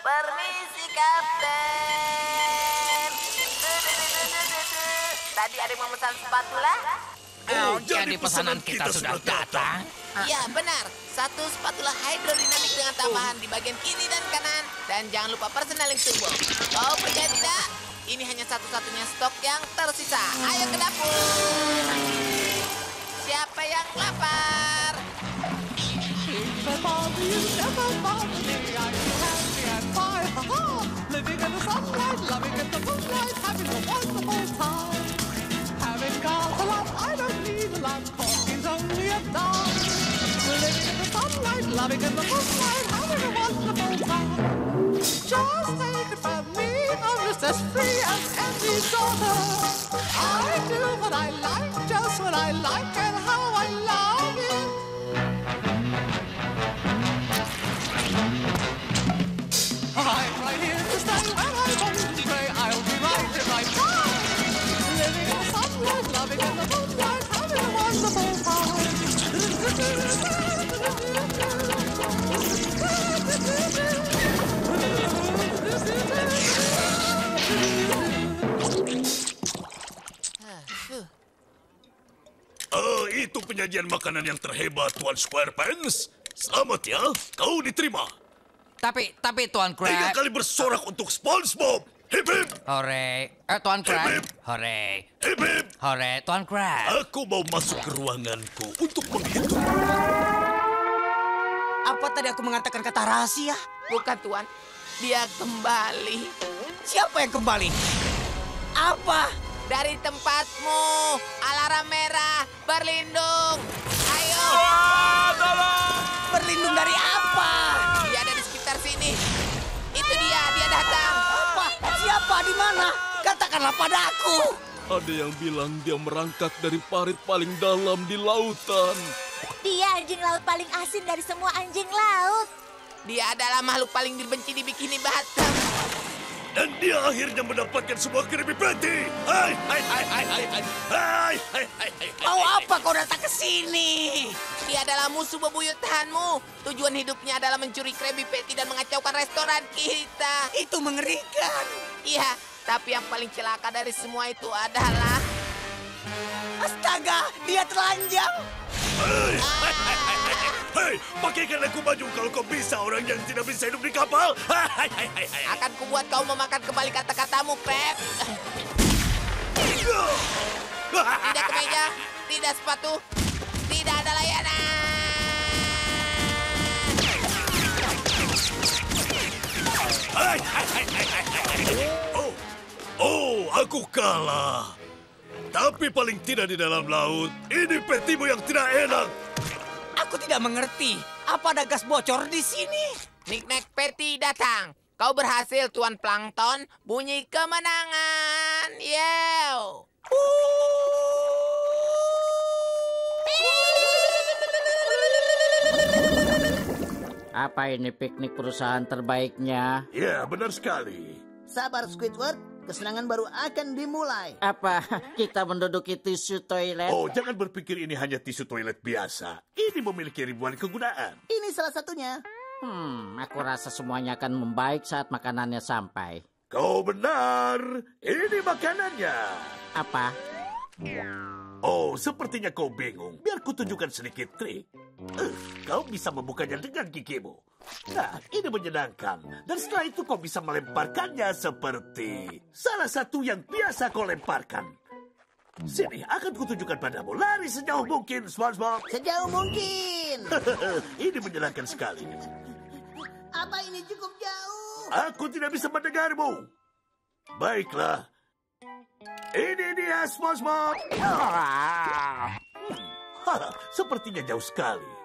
Permisi, Kapten. Tadi ada yang memesan spatula? Jadi pesanan kita sudah datang. Ya, benar. Satu spatula hidrodinamik dengan tambahan di bagian kiri dan kanan. Dan jangan lupa personaling turbo. Kau percaya tidak? Ini hanya satu-satunya stok yang tersisa. Ayo ke dapur. Siapa yang lapar? Loving in the moonlight, having a wonderful time. Just take it from me, I'm just as free as any daughter. I do what I like, just what I like, and how I like it. I'm right here to stay when I want to stay. I'll be right in my prime. Living in the sunlight, loving in the moonlight, having a wonderful time. Itu penyajian makanan yang terhebat, Tuan SquarePants. Selamat ya, kau diterima. Tapi Tuan Crab. 3 kali bersorak untuk SpongeBob. Hip hip. Hore. Tuan Crab. Hore. Hip hip. Hore, Tuan Crab. Aku mau masuk ke ruanganku untuk menghitung. Apa tadi aku mengatakan kata rahasia? Bukan, Tuan. Dia kembali. Siapa yang kembali? Apa? Dari tempatmu, alarm merah, berlindung. Ayo. Berlindung dari apa? Dia ada di sekitar sini. Itu dia datang. Apa? Siapa? Di mana? Katakanlah padaku. Ada yang bilang dia merangkak dari parit paling dalam di lautan. Dia anjing laut paling asin dari semua anjing laut. Dia adalah makhluk paling dibenci di Bikini Bottom. Dan dia akhirnya mendapatkan sebuah Krabby Patty. Hai. Mau apa kau datang ke sini? Dia adalah musuh bebuyutanmu. Tujuan hidupnya adalah mencuri Krabby Patty dan mengacaukan restoran kita. Itu mengerikan. Iya, tapi yang paling celaka dari semua itu adalah... Astaga, dia telanjang. Hei, pakaikan aku baju kalau kau bisa orang yang tidak bisa hidup di kapal. Akan kubuat kau memakan kembali kata-katamu, Crab. Tidak kemeja, tidak sepatu, tidak ada layanan. Oh, aku kalah. Tapi paling tidak di dalam laut, ini petimu yang tidak enak. Aku tidak mengerti. Apa ada gas bocor di sini? Knik-knak Patty datang. Kau berhasil, Tuan Plankton. Bunyi kemenangan. Yew. Apa ini piknik perusahaan terbaiknya? Ya, benar sekali. Sabar, Squidward. Kesenangan baru akan dimulai. Apa kita menduduki tisu toilet? Oh, jangan berpikir ini hanya tisu toilet biasa. Ini memiliki ribuan kegunaan. Ini salah satunya. Aku rasa semuanya akan membaik saat makanannya sampai. Kau benar. Ini makanannya. Apa? Oh, sepertinya kau bingung. Biar kutunjukkan sedikit trik. Kau bisa membukanya dengan gigimu. Nah, ini menyenangkan. Dan setelah itu kau bisa melemparkannya seperti salah satu yang biasa kau lemparkan. Sini, akan kutunjukkan padamu. Lari sejauh mungkin, SpongeBob. Sejauh mungkin. Ini menyenangkan sekali. Apa ini cukup jauh? Aku tidak bisa mendengarmu. Baiklah. Ini dia, SpongeBob. Sepertinya jauh sekali.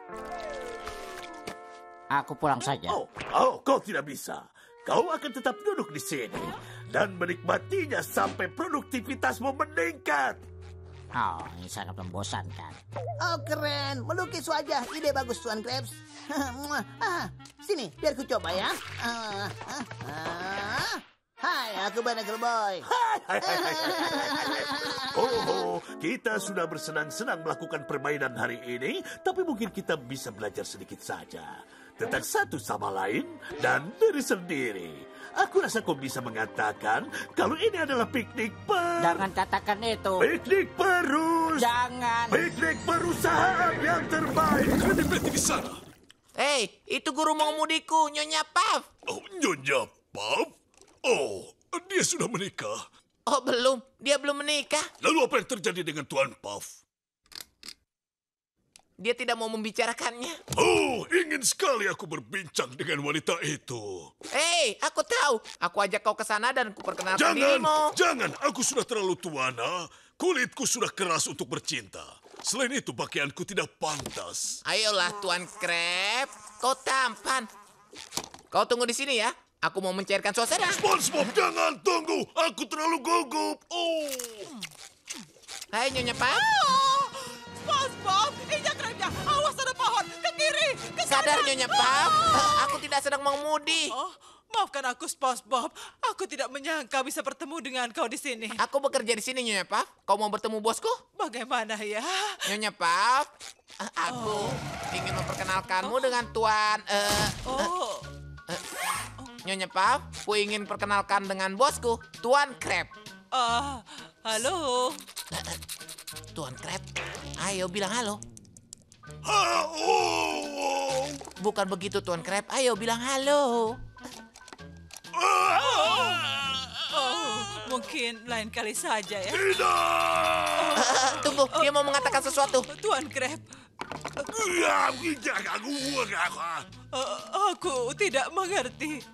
Aku pulang saja. Oh, kau tidak bisa. Kau akan tetap duduk di sini dan menikmatinya sampai produktivitasmu meningkat. Oh, ini sangat membosankan. Oh, keren. Melukis wajah. Ide bagus, Tuan Krabs. Sini, biar ku coba ya. Hai, aku Barnacle Boy. Oh, kita sudah bersenang-senang melakukan permainan hari ini, tapi mungkin kita bisa belajar sedikit saja tentang satu sama lain dan diri sendiri. Aku rasa kau bisa mengatakan kalau ini adalah piknik Jangan katakan itu. Piknik perus. Jangan. Piknik perusahaan yang terbaik. Krabby Patty di sana. Hei, itu guru mengemudiku, Nyonya Puff. Oh, Nyonya Puff? Oh, dia sudah menikah. Oh, belum. Dia belum menikah. Lalu apa yang terjadi dengan Tuan Puff? Dia tidak mau membicarakannya. Oh, ingin sekali aku berbincang dengan wanita itu. Hei, aku tahu. Aku ajak kau ke sana dan kuperkenalkan dirimu. Jangan. Aku sudah terlalu tua, Nak. Kulitku sudah keras untuk bercinta. Selain itu, pakaianku tidak pantas. Ayolah, Tuan Crab. Kau tampan. Kau tunggu di sini ya. Aku mau mencairkan suasana. SpongeBob, jangan tunggu. Aku terlalu gugup. Oh. Hai, Nyonya Puff. SpongeBob, injak remnya. Awas ada pohon. Ke kiri. Ke Sadar, kanan. Nyonya Puff. Aku tidak sedang mengemudi. Oh, maafkan aku, SpongeBob. Aku tidak menyangka bisa bertemu dengan kau di sini. Aku bekerja di sini, Nyonya Puff. Kau mau bertemu bosku? Bagaimana ya? Nyonya Puff, aku ingin memperkenalkanmu dengan Tuan... Nyonya Puff, aku ingin perkenalkan dengan bosku, Tuan Crab. Halo. Tuan Crab, ayo bilang halo. Bukan begitu, Tuan Crab. Ayo bilang halo. Mungkin lain kali saja ya. Tunggu, dia mau mengatakan sesuatu. Tuan Crab. Aku tidak mengerti.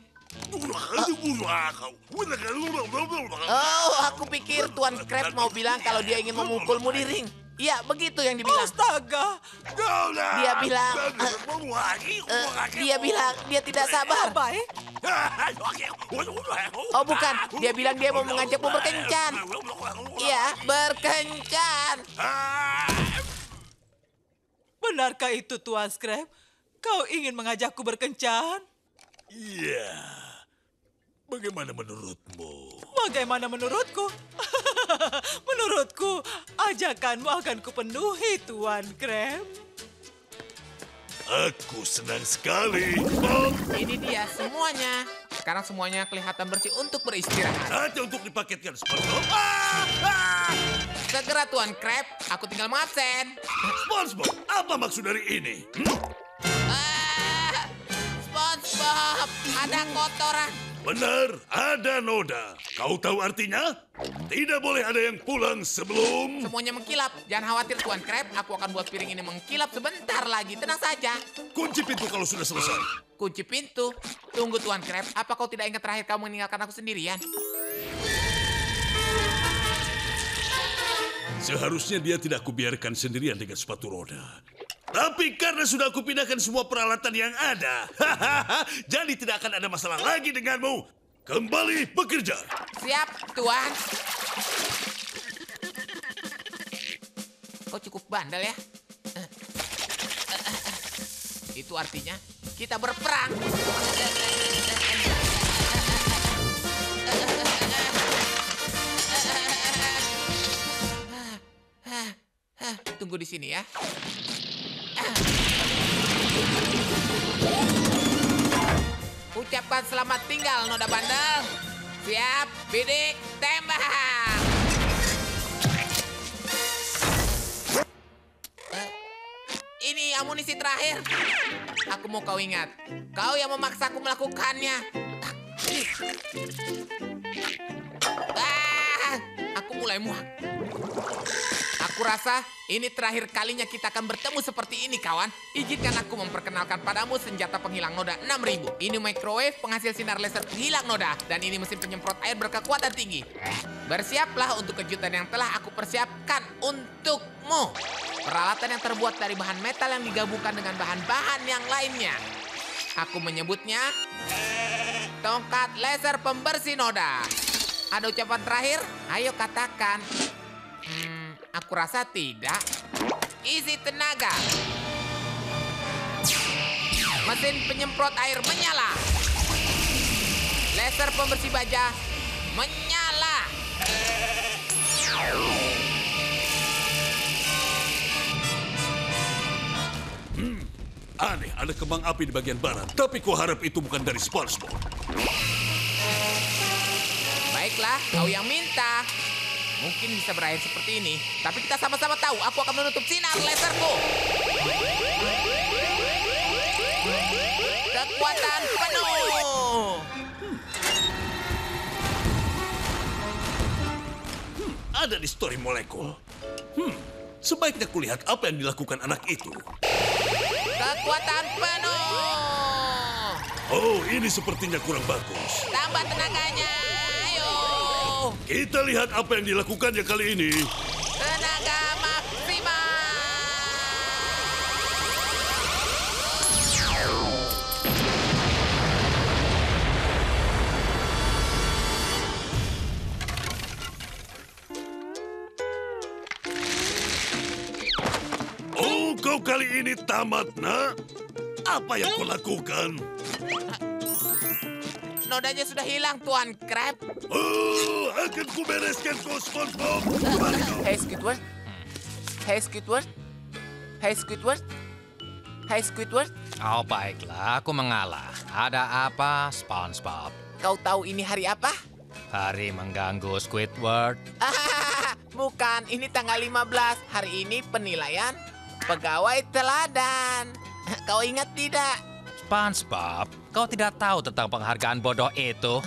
Oh, aku pikir Tuan Krabs mau bilang kalau dia ingin memukulmu di ring. Iya, begitu yang dibilang. Astaga. Dia bilang, dia tidak sabar. Baik. Oh bukan, dia bilang dia mau mengajakmu berkencan. Iya, berkencan. Benarkah itu, Tuan Krabs? Kau ingin mengajakku berkencan? Iya. Bagaimana menurutmu? Bagaimana menurutku? Menurutku, ajakanmu akan kupenuhi, Tuan Krabs. Aku senang sekali, Bob. Ini dia semuanya. Sekarang semuanya kelihatan bersih untuk beristirahat. Saatnya untuk dipaketkan, SpongeBob. Segera, Tuan Krabs. Aku tinggal mengabsen. SpongeBob, apa maksud dari ini? SpongeBob, ada kotoran. Benar, ada noda. Kau tahu artinya? Tidak boleh ada yang pulang sebelum... Semuanya mengkilap. Jangan khawatir, Tuan Krabs. Aku akan buat piring ini mengkilap sebentar lagi. Tenang saja. Kunci pintu kalau sudah selesai. Kunci pintu? Tunggu, Tuan Krabs. Apa kau tidak ingat terakhir kamu meninggalkan aku sendirian? Seharusnya dia tidak kubiarkan sendirian dengan sepatu roda. Tapi karena sudah aku pindahkan semua peralatan yang ada, jadi tidak akan ada masalah lagi denganmu. Kembali bekerja. Siap, Tuan. Kau cukup bandel ya. Itu artinya kita berperang. Tunggu di sini ya. Ucapkan selamat tinggal, Noda bandel. Siap, bidik, tembak. Ini amunisi terakhir. Aku mau kau ingat. Kau yang memaksaku melakukannya. Aku mulai muak. Aku rasa ini terakhir kalinya kita akan bertemu seperti ini, kawan. Izinkan aku memperkenalkan padamu senjata penghilang noda 6000. Ini microwave penghasil sinar laser penghilang noda. Dan ini mesin penyemprot air berkekuatan tinggi. Bersiaplah untuk kejutan yang telah aku persiapkan untukmu. Peralatan yang terbuat dari bahan metal yang digabungkan dengan bahan-bahan yang lainnya. Aku menyebutnya tongkat laser pembersih noda. Ada ucapan terakhir? Ayo katakan. Aku rasa tidak. Isi tenaga. Mesin penyemprot air menyala. Laser pembersih baja menyala. Aneh, ada kembang api di bagian barat. Tapi kuharap itu bukan dari SpongeBob. Baiklah, kau yang minta. Mungkin bisa berakhir seperti ini, tapi kita sama-sama tahu aku akan menutup sinar laserku. Kekuatan penuh. Ada di story molekul. Sebaiknya kulihat apa yang dilakukan anak itu. Kekuatan penuh. Oh, ini sepertinya kurang bagus. Tambah tenaganya. Kita lihat apa yang dilakukannya kali ini. Tenaga maksimal. Oh, kau kali ini tamat, nak. Apa yang kau lakukan? Nodanya sudah hilang, Tuan Krabs. Oh, akan kubereskan kau, SpongeBob. Hey, Squidward. Hey, Squidward. Hey, Squidward. Hey, Squidward. Oh, baiklah, aku mengalah. Ada apa, SpongeBob? Kau tahu ini hari apa? Hari mengganggu Squidward. Bukan, ini tanggal 15. Hari ini penilaian pegawai teladan. Kau ingat tidak? SpongeBob, kau tidak tahu tentang penghargaan bodoh itu?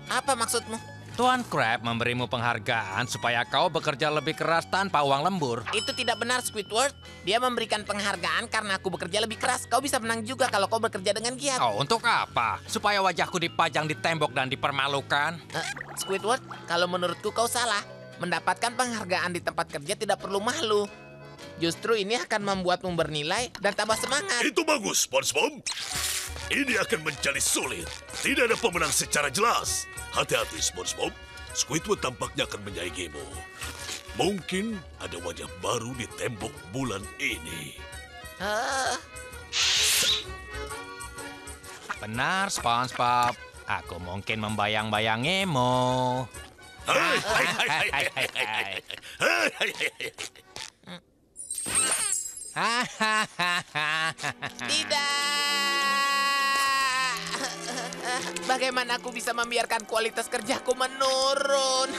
Apa maksudmu? Tuan Crab memberimu penghargaan supaya kau bekerja lebih keras tanpa uang lembur. Itu tidak benar, Squidward. Dia memberikan penghargaan karena aku bekerja lebih keras. Kau bisa menang juga kalau kau bekerja dengan giat. Oh, untuk apa? Supaya wajahku dipajang di tembok dan dipermalukan? Squidward, kalau menurutku kau salah. Mendapatkan penghargaan di tempat kerja tidak perlu malu. Justru ini akan membuatmu bernilai dan tambah semangat. Itu bagus, SpongeBob. Ini akan menjadi sulit. Tidak ada pemenang secara jelas. Hati-hati, SpongeBob. Squidward tampaknya akan menyaingimu. Mungkin ada wajah baru di tembok bulan ini. Benar, SpongeBob. Aku mungkin membayang-bayangimu. Tidak. Bagaimana aku bisa membiarkan kualitas kerjaku menurun?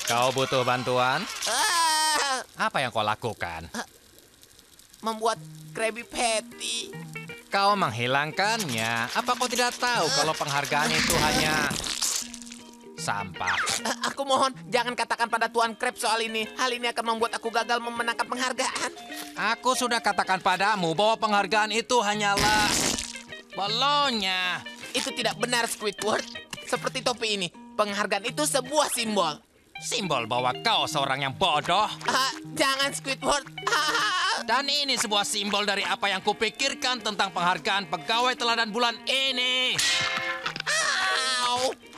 Kau butuh bantuan? Apa yang kau lakukan? Membuat Krabby Patty. Kau menghilangkannya. Apa kau tidak tahu kalau penghargaan itu hanya sampah? Aku mohon, jangan katakan pada Tuan Crab soal ini. Hal ini akan membuat aku gagal memenangkan penghargaan. Aku sudah katakan padamu bahwa penghargaan itu hanyalah balonnya. Itu tidak benar, Squidward. Seperti topi ini, penghargaan itu sebuah simbol. Simbol bahwa kau seorang yang bodoh. Jangan, Squidward. Dan ini sebuah simbol dari apa yang kupikirkan tentang penghargaan pegawai teladan bulan ini.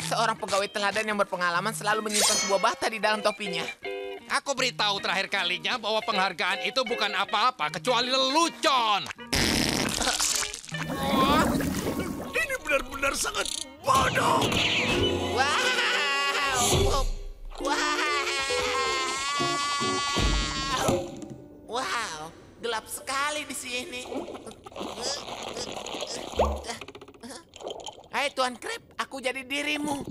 Seorang pegawai teladan yang berpengalaman selalu menyimpan sebuah bata di dalam topinya. Aku beritahu terakhir kalinya bahwa penghargaan itu bukan apa-apa kecuali lelucon. Ini benar-benar sangat bodoh. Wow, gelap sekali di sini. Hai Tuan Crab, aku jadi dirimu.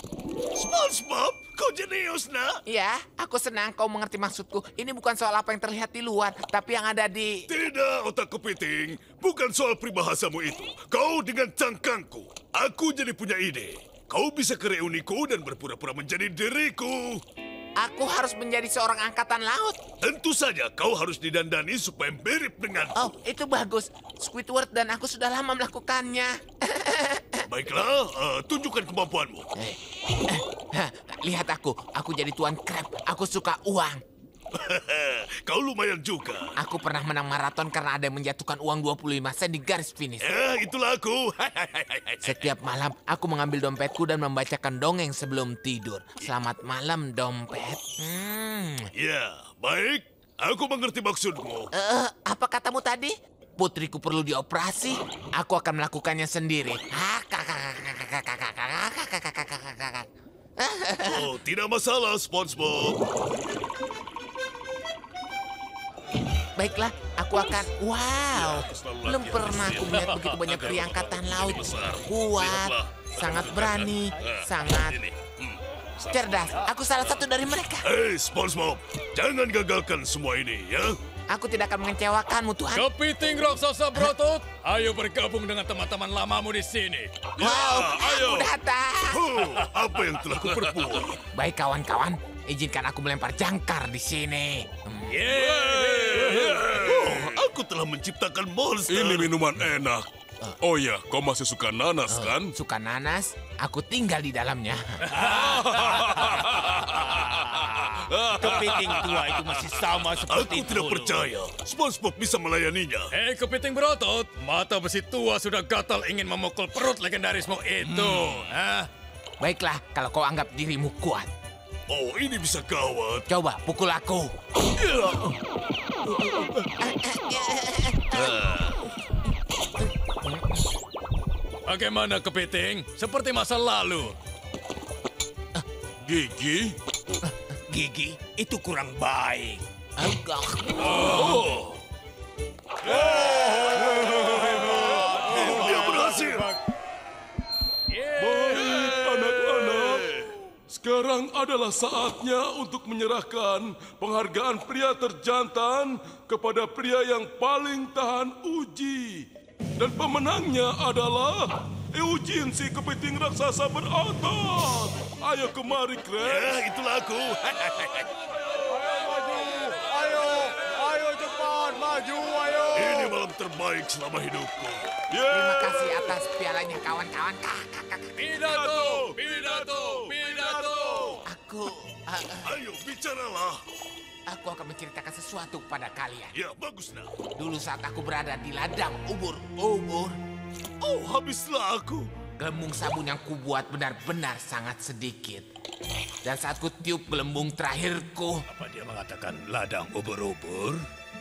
SpongeBob, kau jenius, nak? Ya, aku senang kau mengerti maksudku. Ini bukan soal apa yang terlihat di luar, tapi yang ada di... Tidak, otak kepiting. Bukan soal peribahasamu itu. Kau dengan cangkangku. Aku jadi punya ide. Kau bisa ke reuniku dan berpura-pura menjadi diriku. Aku harus menjadi seorang angkatan laut. Tentu saja kau harus didandani supaya mirip denganku. Oh, itu bagus. Squidward dan aku sudah lama melakukannya. Baiklah, tunjukkan kemampuanmu. Lihat aku jadi Tuan Crab. Aku suka uang. Kau lumayan juga. Aku pernah menang maraton karena ada yang menjatuhkan uang 25 sen di garis finish. Itulah aku. Setiap malam, aku mengambil dompetku dan membacakan dongeng sebelum tidur. Selamat malam, dompet. Ya, baik. Aku mengerti maksudmu. Apa katamu tadi? Putriku perlu dioperasi. Aku akan melakukannya sendiri. Oh, tidak masalah, SpongeBob. Baiklah, aku akan... Wow, belum pernah aku melihat begitu banyak pria angkatan laut. Kuat, sangat berani, sangat cerdas. Aku salah satu dari mereka. Hei, SpongeBob, jangan gagalkan semua ini, ya. Aku tidak akan mengecewakanmu, Tuhan. Kepiting raksasa berotot, ayo bergabung dengan teman-teman lamamu di sini. Wow, aku datang. Apa yang telah kuperbuat? Baik, kawan-kawan. Izinkan aku melempar jangkar di sini. Aku telah menciptakan monster. Ini minuman enak. Oh ya, kau masih suka nanas, kan? Suka nanas? Aku tinggal di dalamnya. Kepiting tua itu masih sama seperti Aku tidak percaya. SpongeBob bisa melayaninya. Hei, kepiting berotot. Mata besi tua sudah gatal ingin memukul perut legendarismu itu. Baiklah, kalau kau anggap dirimu kuat. Oh, ini bisa gawat. Coba pukul aku. Bagaimana, kepiting? Seperti masa lalu. Gigi? Gigi itu kurang baik. Dia berhasil. Sekarang adalah saatnya untuk menyerahkan penghargaan pria terjantan kepada pria yang paling tahan uji. Dan pemenangnya adalah Eugene si kepiting raksasa berotot. Ayo kemari, Krabs. Ya, itulah aku. Ayo cepat, maju, ayo. Ini malam terbaik selama hidupku. Terima kasih atas pialanya, kawan-kawan. Pidato. Aku... Ayo, bicaralah. Aku akan menceritakan sesuatu kepada kalian. Ya, bagus, nah. Dulu saat aku berada di ladang ubur-ubur. Oh, habislah aku. Gelembung sabun yang kubuat benar-benar sangat sedikit. Dan saat ku tiup gelembung terakhirku... Apa dia mengatakan ladang ubur-ubur?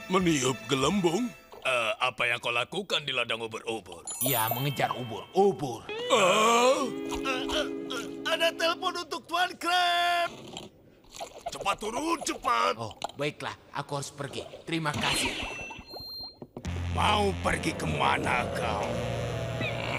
Meniup gelembung? Apa yang kau lakukan di ladang ubur-ubur? Ya, mengejar ubur-ubur. Ada telepon untuk Tuan Krabs. Cepat turun, cepat. Oh, baiklah. Aku harus pergi. Terima kasih. Mau pergi kemana kau?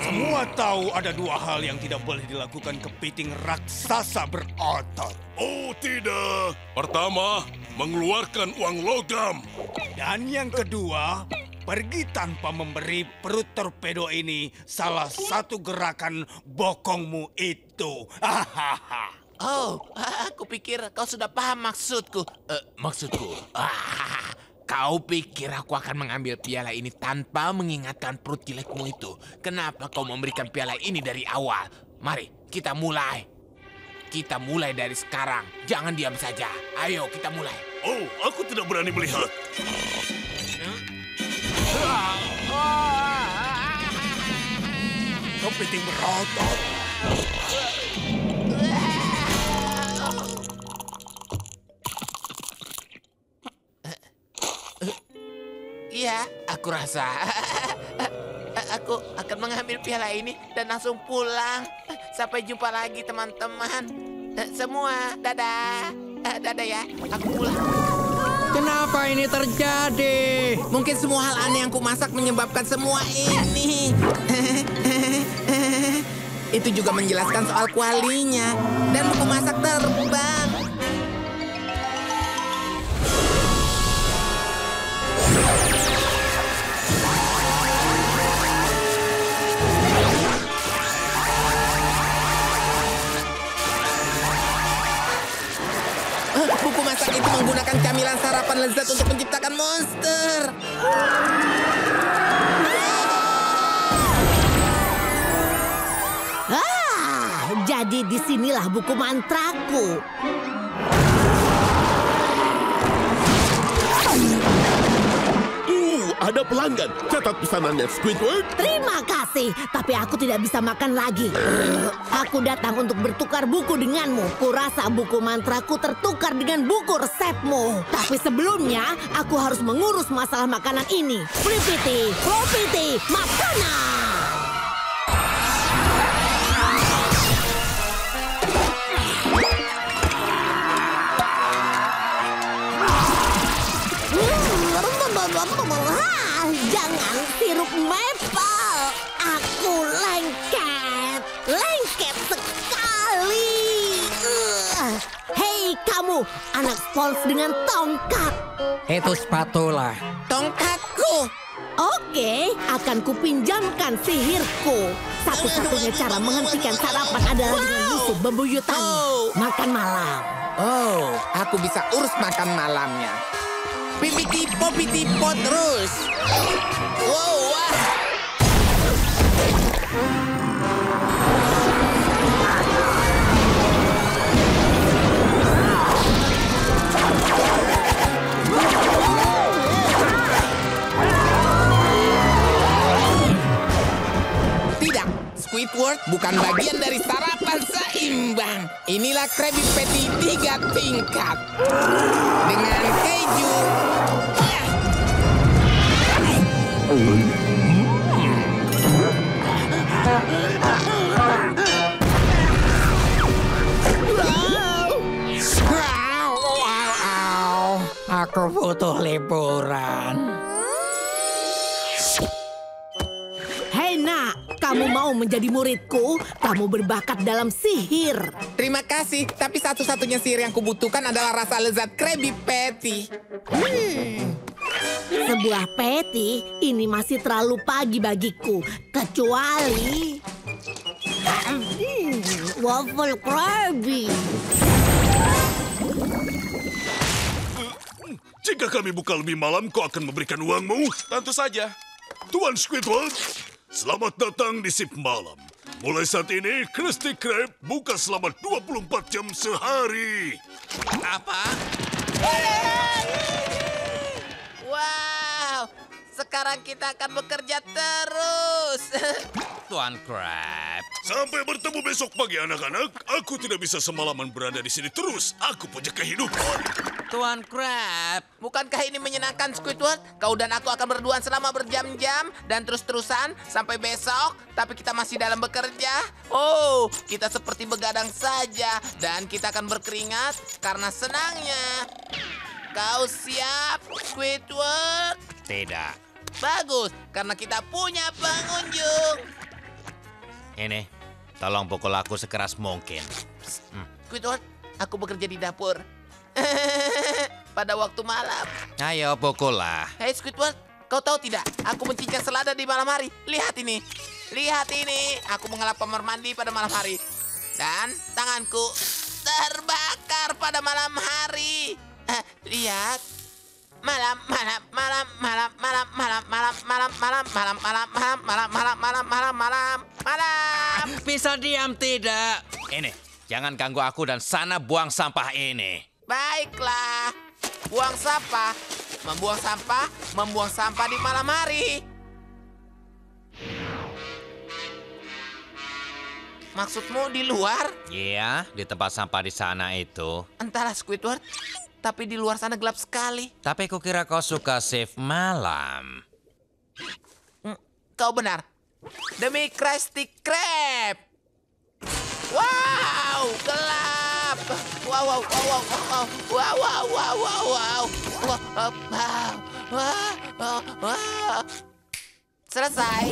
Semua tahu ada dua hal yang tidak boleh dilakukan kepiting raksasa berotot. Oh, tidak. Pertama, mengeluarkan uang logam. Dan yang kedua, pergi tanpa memberi perut torpedo ini salah satu gerakan bokongmu itu. Oh, aku pikir kau sudah paham maksudku. Kau pikir aku akan mengambil piala ini tanpa mengingatkan perut jelekmu itu? Kenapa kau memberikan piala ini dari awal? Mari, kita mulai. Kita mulai dari sekarang. Jangan diam saja. Ayo, kita mulai. Oh, aku tidak berani melihat. Kepiting berotot. Iya, aku rasa aku akan mengambil piala ini dan langsung pulang. Sampai jumpa lagi teman-teman. Semua, dadah. Dadah ya, aku pulang. Kenapa ini terjadi? Mungkin semua hal aneh yang kumasak menyebabkan semua ini. Itu juga menjelaskan soal kualinya. Dan buku masak terbang. Buku masak itu menggunakan camilan sarapan lezat untuk menciptakan monster. Jadi disinilah buku mantraku. Ada pelanggan. Catat pesanannya, Squidward. Terima kasih, tapi aku tidak bisa makan lagi. Aku datang untuk bertukar buku denganmu. Kurasa buku mantraku tertukar dengan buku resepmu. Tapi sebelumnya, aku harus mengurus masalah makanan ini. Flipity, Flopity, makanan! Jangan sirup maple. Aku lengket sekali. Hei kamu, anak spons dengan tongkat. Itu spatula. Tongkatku. Oke, akan kupinjamkan sihirku. Satu-satunya cara menghentikan sarapan adalah dengan musuh bebuyutannya. Makan malam. Oh, aku bisa urus makan malamnya. Pipiti popiti pot terus. Wow, wah. Tidak, Squidward bukan bagian dari sarapan seimbang. Inilah Krabby Patty 3 tingkat. Dengan keju. Aku butuh liburan. Hei nak, kamu mau menjadi muridku, kamu berbakat dalam sihir. Terima kasih, tapi satu-satunya sihir yang kubutuhkan adalah rasa lezat Krabby Patty. Sebuah patty ini masih terlalu pagi bagiku, kecuali waffle Krabby. Jika kami buka lebih malam, kau akan memberikan uangmu? Tentu saja. Tuan Squidward, selamat datang di sip malam. Mulai saat ini, Krusty Krab buka selama 24 jam sehari. Apa? Wow, sekarang kita akan bekerja terus. Tuan Crab. Sampai bertemu besok pagi, anak-anak. Aku tidak bisa semalaman berada di sini terus. Aku punya kehidupan. Tuan Crab, bukankah ini menyenangkan, Squidward? Kau dan aku akan berduaan selama berjam-jam dan terus-terusan sampai besok, tapi kita masih dalam bekerja. Oh, kita seperti begadang saja dan kita akan berkeringat karena senangnya. Kau siap, Squidward? Tidak. Bagus, karena kita punya pengunjung. Ini, tolong pukul aku sekeras mungkin. Squidward, aku bekerja di dapur. Pada waktu malam. Ayo, pukullah. Hei Squidward, kau tahu tidak? Aku mencincang selada di malam hari. Lihat ini. Lihat ini. Aku mengelap kamar mandi pada malam hari. Dan tanganku terbakar pada malam hari. Lihat. Malam. Bisa diam tidak? Ini, jangan ganggu aku dan sana buang sampah ini. Baiklah. Buang sampah. Membuang sampah di malam hari. Maksudmu di luar? Iya, di tempat sampah di sana itu. Entahlah, Squidward. Tapi di luar sana gelap sekali. Tapi kukira kau suka shift malam. Kau benar. Demi Krusty Krab. Wow, gelap. Wow. Selesai.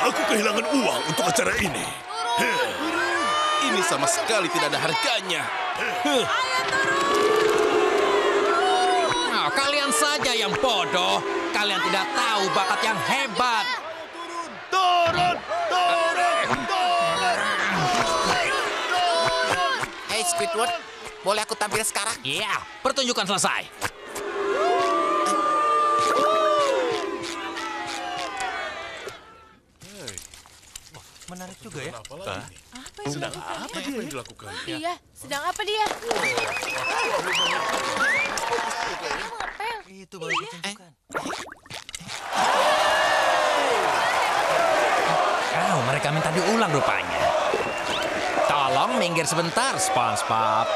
Aku kehilangan uang untuk acara ini. Ini sama sekali tidak ada harganya. Nah, kalian saja yang bodoh. Kalian tidak tahu bakat yang hebat. Turun! Hey Squidward, boleh aku tampil sekarang? Iya, pertunjukan selesai. Menarik juga ya. Sedang apa dia yang dilakukan? Iya, sedang apa dia? Itu baru pertunjukan. Mereka minta diulang rupanya. Tolong minggir sebentar, SpongeBob.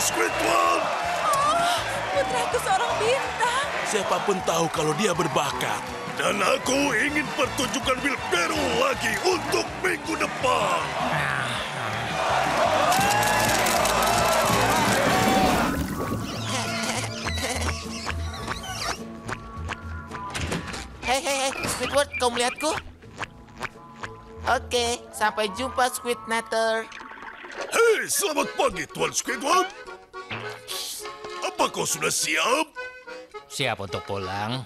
Squidward! Putraku seorang bintang. Siapapun tahu kalau dia berbakat. Dan aku ingin pertunjukan Wilbero lagi untuk minggu depan. Hei, Squidward, kau melihatku? Oke, sampai jumpa, Squidnatter. Hei, selamat pagi, Tuan Squidward. Apa kau sudah siap? Siap untuk pulang?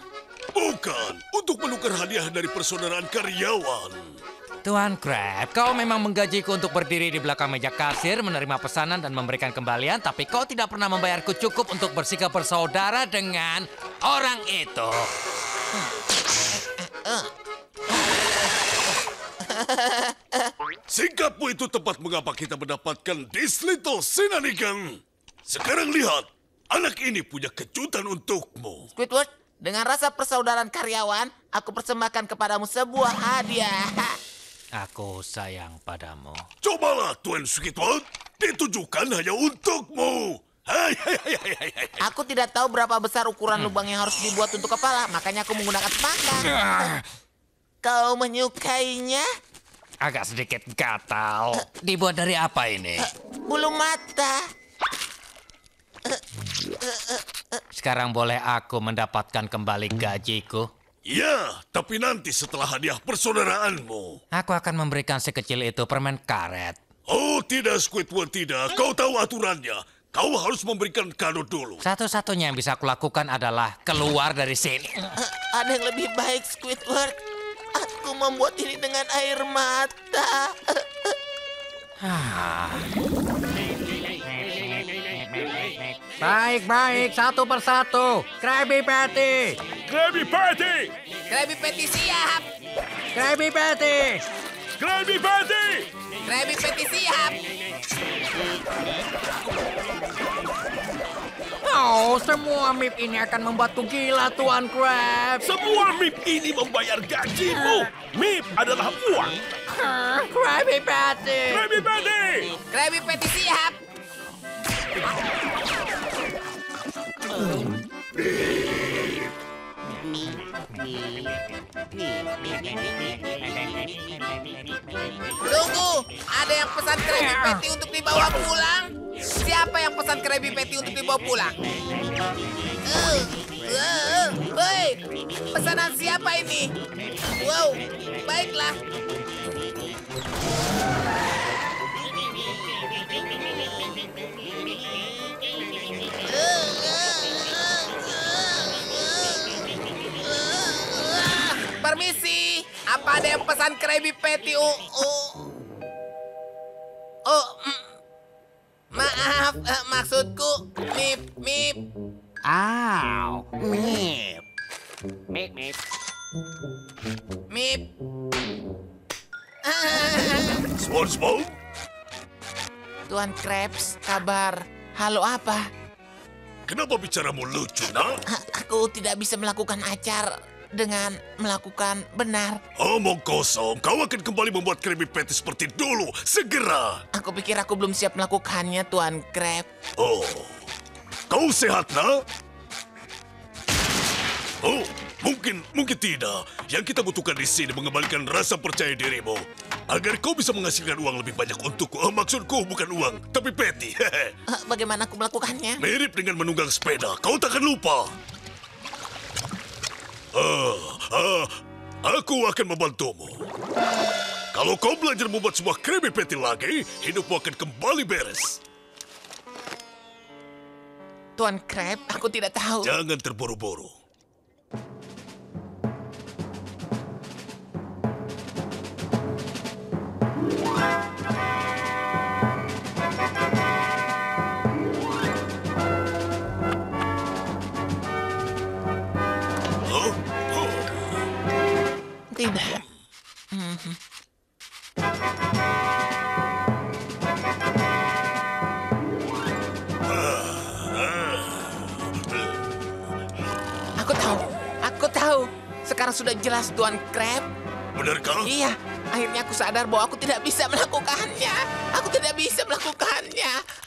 Bukan, untuk menukar hadiah dari persaudaraan karyawan. Tuan Crab, kau memang menggajiku untuk berdiri di belakang meja kasir, menerima pesanan dan memberikan kembalian, tapi kau tidak pernah membayarku cukup untuk bersikap bersaudara dengan orang itu. Sikapmu itu tepat mengapa kita mendapatkan this little shenanigan. Sekarang lihat, anak ini punya kejutan untukmu. Squidward, dengan rasa persaudaraan karyawan, aku persembahkan kepadamu sebuah hadiah. Aku sayang padamu. Cobalah, Tuan Squidward. Ditujukan hanya untukmu. Aku tidak tahu berapa besar ukuran lubang yang harus dibuat untuk kepala, makanya aku menggunakan pangkal. Kau menyukainya? Agak sedikit gatal. Dibuat dari apa ini? Bulu mata. Sekarang boleh aku mendapatkan kembali gajiku? Ya, tapi nanti setelah hadiah persaudaraanmu. Aku akan memberikan sekecil itu permen karet. Oh tidak, Squidward, tidak. Kau tahu aturannya. Kau harus memberikan kado dulu. Satu-satunya yang bisa aku lakukan adalah keluar dari sini. Ada yang lebih baik, Squidward. Aku membuat ini dengan air mata. Baik, satu persatu. Krabby Patty. Krabby Patty! Krabby Patty siap. Krabby Patty. Krabby Patty! Krabby Patty siap. Oh, semua mip ini akan membuatku gila, Tuan Crab. Semua mip ini membayar gajimu. Mip adalah uang. Krabby Patty. Krabby Patty! Krabby Patty siap. Tunggu, ada yang pesan Krabby Patty untuk dibawa pulang? Siapa yang pesan Krabby Patty untuk dibawa pulang? Hei, pesanan siapa ini? Wow, baiklah. Permisi, apa ada yang pesan Krabby Patty? Maaf, maksudku Mip. Mip. SpongeBob? Tuan Krabs, kabar? Halo apa? Kenapa bicaramu lucu, nak? Aku tidak bisa melakukan acar dengan melakukan benar. Omong kosong, kau akan kembali membuat Krabby Patty seperti dulu, segera. Aku pikir aku belum siap melakukannya, Tuan Crab. Oh, kau sehat, nak? Oh, mungkin tidak. Yang kita butuhkan di sini mengembalikan rasa percaya dirimu. Agar kau bisa menghasilkan uang lebih banyak untukku. Maksudku bukan uang, tapi patty. Bagaimana aku melakukannya? Mirip dengan menunggang sepeda. Kau takkan lupa. Aku akan membantumu. Kalau kau belajar membuat sebuah Krabby Patty lagi, hidupmu akan kembali beres. Tuan Crab, aku tidak tahu. Jangan terburu-buru. Tidak. Aku tahu. Sekarang sudah jelas, Tuan Crab. Benarkah? Iya. Akhirnya aku sadar bahwa aku tidak bisa melakukannya.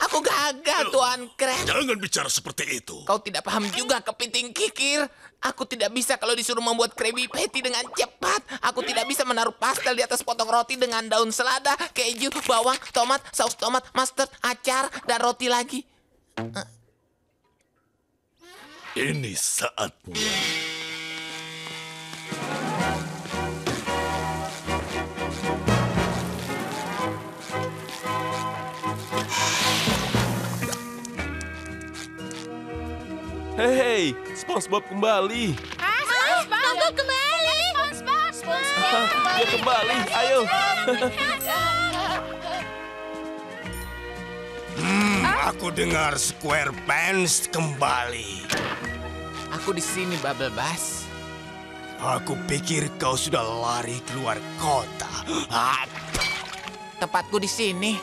Aku gagal, Tuan Crab. Jangan bicara seperti itu. Kau tidak paham juga, kepiting kikir. Aku tidak bisa kalau disuruh membuat Krabby Patty dengan cepat. Aku tidak bisa menaruh pastel di atas potong roti dengan daun selada, keju, bawang, tomat, saus tomat, mustard, acar, dan roti lagi. Ini saatnya. Hei, SpongeBob kembali. SpongeBob kembali. Dia kembali, ayo. Aku dengar SquarePants kembali. Aku di sini, Bubble Bass. Aku pikir kau sudah lari keluar kota. Tempatku di sini.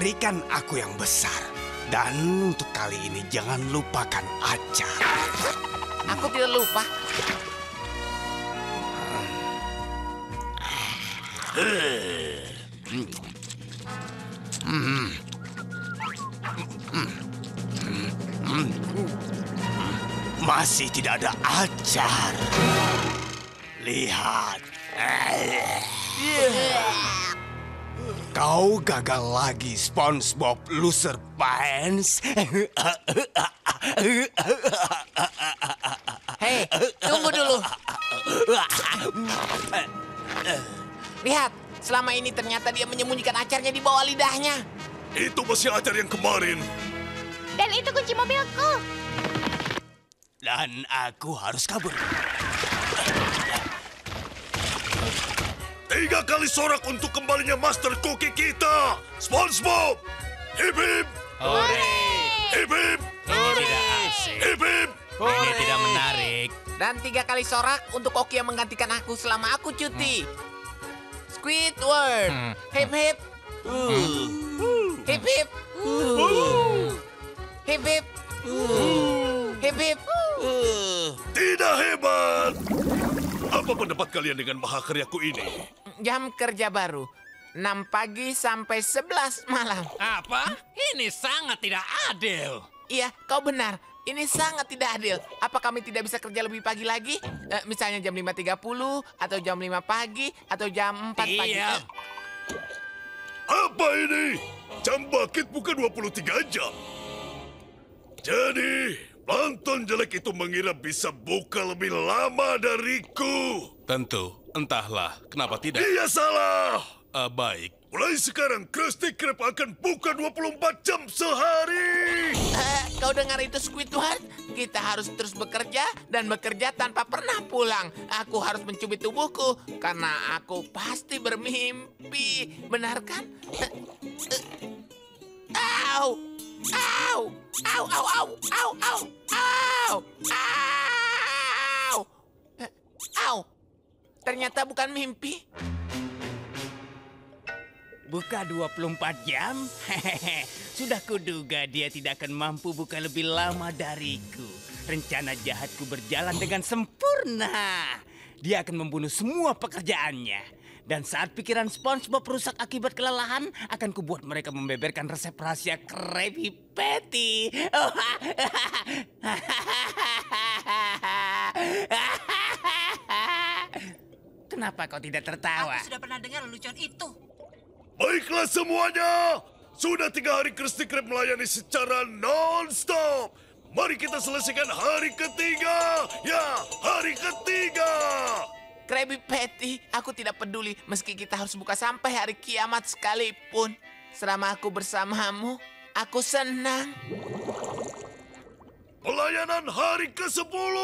Berikan aku yang besar. Dan untuk kali ini jangan lupakan acara. Aku tidak lupa. Masih tidak ada acar. Lihat. Kau gagal lagi, SpongeBob Loser Pants. Hei, tunggu dulu. Lihat, selama ini ternyata dia menyembunyikan acarnya di bawah lidahnya. Itu masih acar yang kemarin. Dan itu kunci mobilku. Dan aku harus kabur. 3 kali sorak untuk kembalinya Master Cookie kita, SpongeBob. Hip hip. Hore. Hip hip. Tidak asik. Hip hip. Ini tidak menarik. Dan 3 kali sorak untuk Oki yang menggantikan aku selama aku cuti. Squidward. Hip hip. Hip hip. Hip hip. Hip hip. Tidak hebat. Apa pendapat kalian dengan mahakaryaku ini? Jam kerja baru. 6 pagi sampai 11 malam. Apa? Ini sangat tidak adil. Iya, kau benar. Ini sangat tidak adil. Apa kami tidak bisa kerja lebih pagi lagi? Misalnya jam 5.30, atau jam 5 pagi, atau jam 4 pagi. Iya. Apa ini? Jam bangkit bukan 23 jam. Jadi, Plankton jelek itu mengira bisa buka lebih lama dariku. Tentu, entahlah. Kenapa tidak? Dia salah. Baik. Mulai sekarang, Krusty Krab akan buka 24 jam sehari. Kau dengar itu, Squidward? Kita harus terus bekerja dan bekerja tanpa pernah pulang. Aku harus mencubit tubuhku karena aku pasti bermimpi. Benar kan? Au! Au! Au! Au! Au! Au! Au! Au! Au! Au! Ternyata bukan mimpi. Buka 24 jam? Hehehe, sudah kuduga dia tidak akan mampu buka lebih lama dariku. Rencana jahatku berjalan dengan sempurna. Dia akan membunuh semua pekerjaannya. Dan saat pikiran SpongeBob rusak akibat kelelahan, akan kubuat mereka membeberkan resep rahasia Krabby Patty. Kenapa kau tidak tertawa? Aku sudah pernah dengar lelucon itu. Baiklah semuanya. Sudah 3 hari Krusty Krab melayani secara non-stop. Mari kita selesaikan hari ketiga. Ya, hari ketiga. Krabby Patty, aku tidak peduli meski kita harus buka sampai hari kiamat sekalipun. Selama aku bersamamu, aku senang. Pelayanan hari ke-10.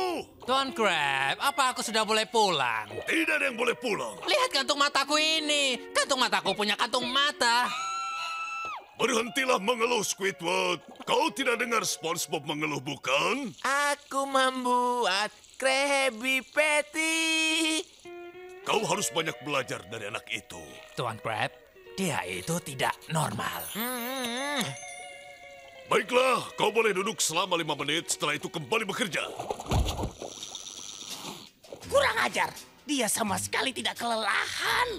Tuan Crab, apa aku sudah boleh pulang? Tidak ada yang boleh pulang. Lihat kantung mataku ini. Kantung mataku punya kantung mata. Berhentilah mengeluh, Squidward. Kau tidak dengar SpongeBob mengeluh, bukan? Aku membuat Krabby Patty. Kau harus banyak belajar dari anak itu. Tuan Crab, dia itu tidak normal. Baiklah, kau boleh duduk selama 5 menit, setelah itu kembali bekerja. Kurang ajar, dia sama sekali tidak kelelahan.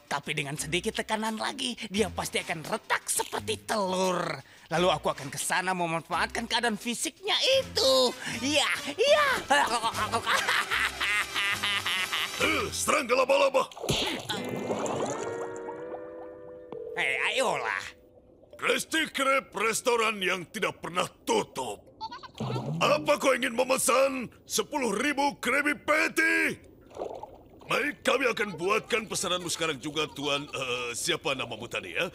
Tapi dengan sedikit tekanan lagi, dia pasti akan retak seperti telur. Lalu aku akan ke sana memanfaatkan keadaan fisiknya itu. Iya, iya. Serang ke laba-laba. Ayolah. Krusty Krab, restoran yang tidak pernah tutup. Apa kau ingin memesan 10.000 Krabby Patty? Baik, kami akan buatkan pesananmu sekarang juga, Tuan. Siapa namamu tadi ya?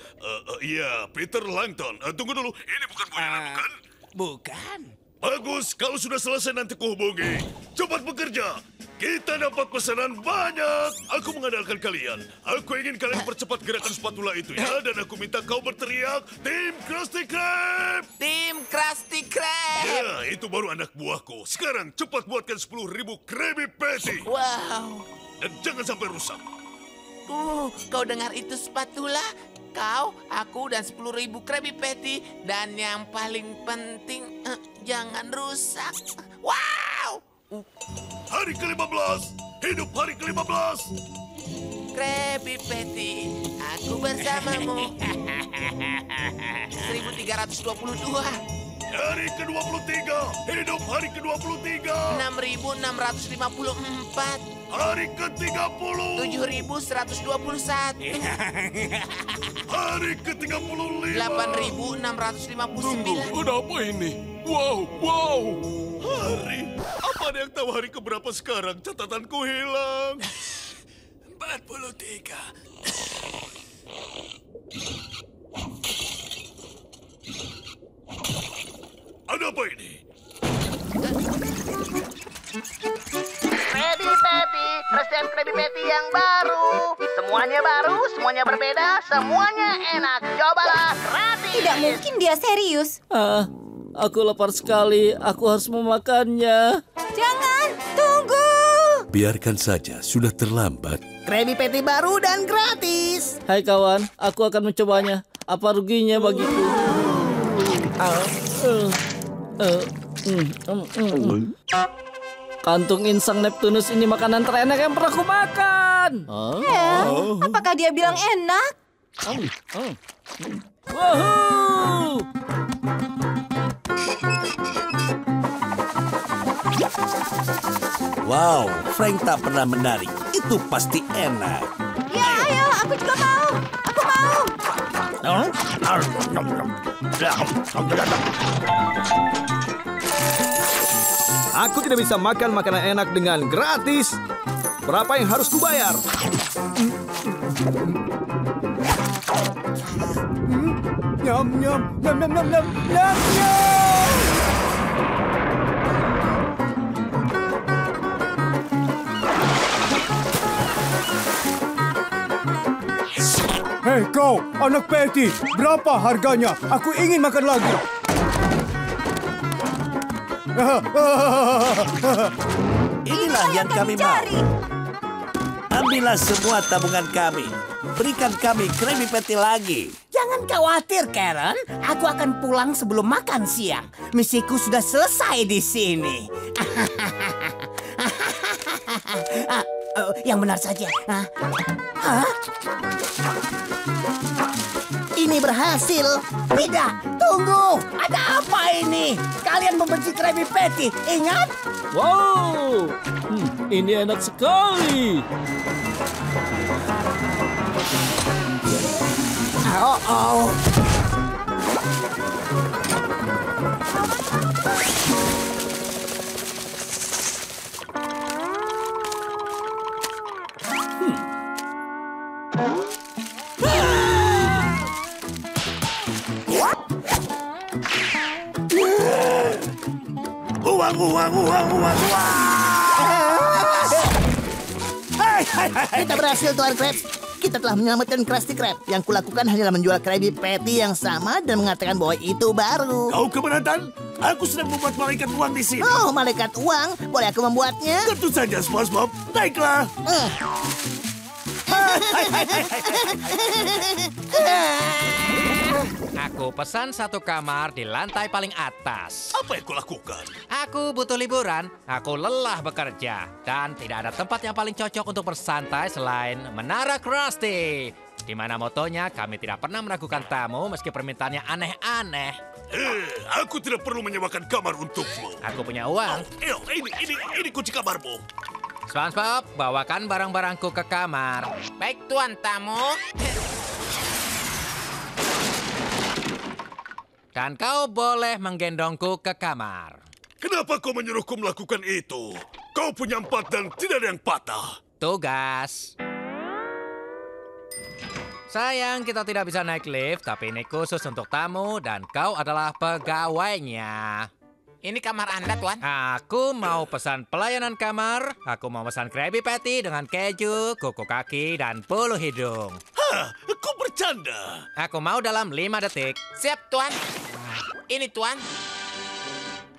Iya, Peter Langton. Tunggu dulu, ini bukan Boyana, bukan? Bukan. Bagus, kalau sudah selesai nanti kuhubungi. Cepat bekerja. Kita dapat pesanan banyak. Aku mengandalkan kalian. Aku ingin kalian percepat gerakan spatula itu ya. Dan aku minta kau berteriak, Tim Krusty Krab! Tim Krusty Krab! Ya, itu baru anak buahku. Sekarang cepat buatkan 10.000 Krabby Patty. Wow. Dan jangan sampai rusak. Kau dengar itu spatula? Kau, aku, dan 10.000 Krabby Patty. Dan yang paling penting, jangan rusak. Wow! Hari ke-15. Hidup hari ke-15. Krabby Patty, aku bersamamu. 1322. Hari ke-23. Hidup hari ke-23. 6.654. Hari ke-30. 7.121. Hari ke-35. 8.659. Ada apa ini? Wow. Hari. Apa ada yang tahu hari keberapa sekarang? Catatanku hilang. 43. Ada apa ini? Krabby Patty, resep Krabby Patty yang baru. Semuanya baru, semuanya berbeda, semuanya enak. Cobalah gratis. Tidak mungkin dia serius. Aku lapar sekali. Aku harus memakannya. Jangan, tunggu. Biarkan saja, sudah terlambat. Krabby Patty baru dan gratis. Hai kawan, aku akan mencobanya. Apa ruginya bagiku? Kantung insang Neptunus ini makanan terenak yang pernah aku makan. Apakah dia bilang enak? Wahoo! Wow, Frank tak pernah menarik. Itu pasti enak. Ya, ayo, aku juga mau. Aku mau. Aku tidak bisa makan makanan enak dengan gratis. Berapa yang harus kubayar? Nyam, nyam, nyam, nyam, nyam, nyam, nyam, nyam. Hei kau, anak Patty, berapa harganya? Aku ingin makan lagi. Inilah yang kami mau. Ambillah semua tabungan kami. Berikan kami Krabby Patty lagi. Jangan khawatir, Karen. Aku akan pulang sebelum makan siang. Misiku sudah selesai di sini. Yang benar saja. Ini berhasil. Tidak, tunggu. Ada apa ini? Kalian membenci Krabby Patty, ingat? Wow, ini enak sekali. Oh. Uang. Kita berhasil, Tuan Krabs. Kita telah menyelamatkan Krusty Krab. Yang kulakukan hanyalah menjual Krabby Patty yang sama dan mengatakan bahwa itu baru. Kau keberatan? Aku sedang membuat malaikat uang di sini. Oh, malaikat uang? Boleh aku membuatnya? Tentu saja, SpongeBob. Baiklah. Aku pesan satu kamar di lantai paling atas. Apa yang kau lakukan? Aku butuh liburan. Aku lelah bekerja. Dan tidak ada tempat yang paling cocok untuk bersantai selain Menara Krusty. Di mana motonya kami tidak pernah meragukan tamu meski permintaannya aneh-aneh. Aku tidak perlu menyewakan kamar untukmu. Aku punya uang. Ini kunci kamarmu. SpongeBob, bawakan barang-barangku ke kamar. Baik, Tuan tamu. Dan kau boleh menggendongku ke kamar. Kenapa kau menyuruhku melakukan itu? Kau punya 4 dan tidak ada yang patah. Tugas. Sayang, kita tidak bisa naik lift, tapi ini khusus untuk tamu dan kau adalah pegawainya. Ini kamar Anda, Tuan. Aku mau pesan pelayanan kamar. Aku mau pesan Krabby Patty dengan keju, kuku kaki, dan bulu hidung. Hah, kau bercanda? Aku mau dalam 5 detik. Siap, Tuan. Ini, Tuan.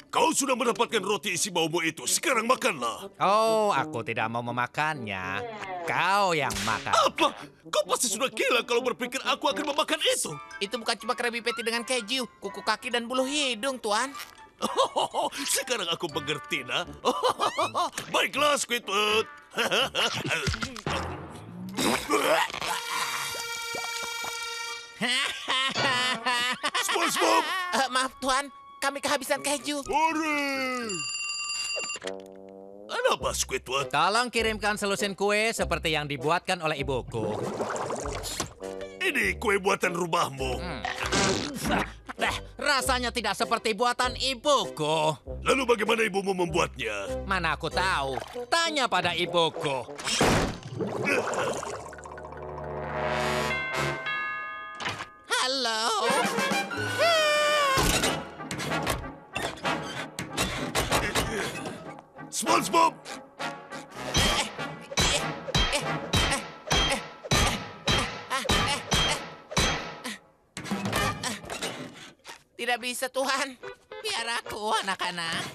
Kau sudah mendapatkan roti isi baumu itu. Sekarang makanlah. Oh, aku tidak mau memakannya. Kau yang makan. Apa? Kau pasti sudah gila kalau berpikir aku akan memakan itu. Itu bukan cuma Krabby Patty dengan keju, kuku kaki, dan bulu hidung, Tuan. Sekarang aku mengerti, nak. Baiklah, Squidward. SpongeBob! Maaf, Tuan. Kami kehabisan keju. Kenapa, Squidward? Tolong kirimkan selusin kue seperti yang dibuatkan oleh ibuku. Ini kue buatan rumahmu. Rasanya tidak seperti buatan ibuku. Lalu bagaimana ibumu membuatnya? Mana aku tahu. Tanya pada ibuku. Halo. SpongeBob! Tidak bisa, Tuhan. Biar aku, anak-anak.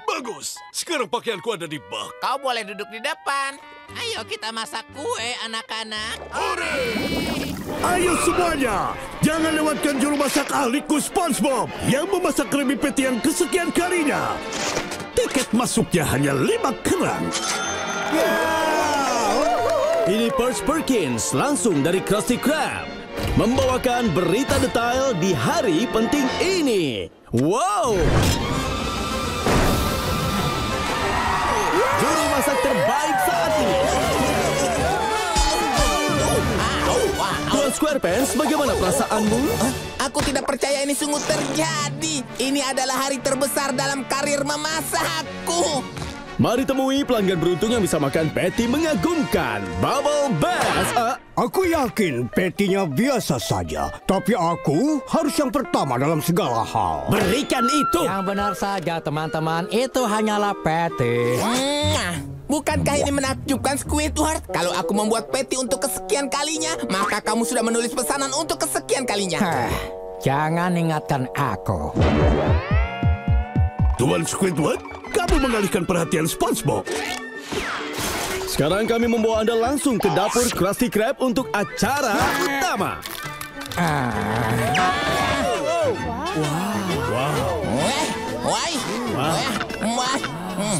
Bagus. Sekarang pakaianku ada di bak. Kau boleh duduk di depan. Ayo kita masak kue, anak-anak. Ayo semuanya, jangan lewatkan juru masak ahliku SpongeBob yang memasak Krabby Patty yang kesekian kalinya. Tiket masuknya hanya 5 kerang. Ini Perch Perkins langsung dari Krusty Krab membawakan berita detail di hari penting ini. Wow! Juru masak terbaik saat ini. Tuan SquarePants, bagaimana perasaanmu? Aku tidak percaya ini sungguh terjadi. Ini adalah hari terbesar dalam karir memasakku. Mari temui pelanggan beruntung yang bisa makan patty mengagumkan. Bubble Bass. Aku yakin patty-nya biasa saja. Tapi aku harus yang pertama dalam segala hal. Berikan itu. Yang benar saja, teman-teman. Itu hanyalah patty. Bukankah ini menakjubkan, Squidward? Kalau aku membuat patty untuk kesekian kalinya, maka kamu sudah menulis pesanan untuk kesekian kalinya. Jangan ingatkan aku. Tuan Squidward, kamu mengalihkan perhatian SpongeBob. Sekarang kami membawa Anda langsung ke dapur Krusty Krab untuk acara utama.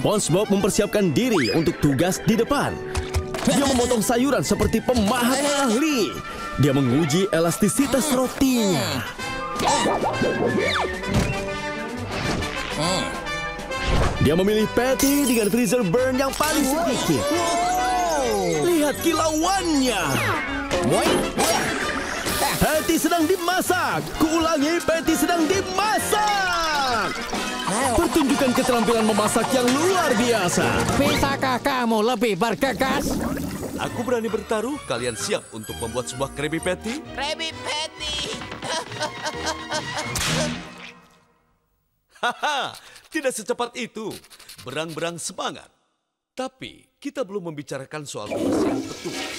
SpongeBob mempersiapkan diri untuk tugas di depan. Dia memotong sayuran seperti pemahat ahli. Dia menguji elastisitas rotinya. Dia memilih patty dengan freezer burn yang paling sedikit. Lihat kilauannya. Patty sedang dimasak. Kuulangi, patty sedang dimasak. Pertunjukan keterampilan memasak yang luar biasa. Bisakah kamu lebih bergegas? Aku berani bertaruh. Kalian siap untuk membuat sebuah Krabby Patty? Krabby Patty. Haha, tidak secepat itu. Berang-berang semangat. Tapi kita belum membicarakan soal kebersihan petugas.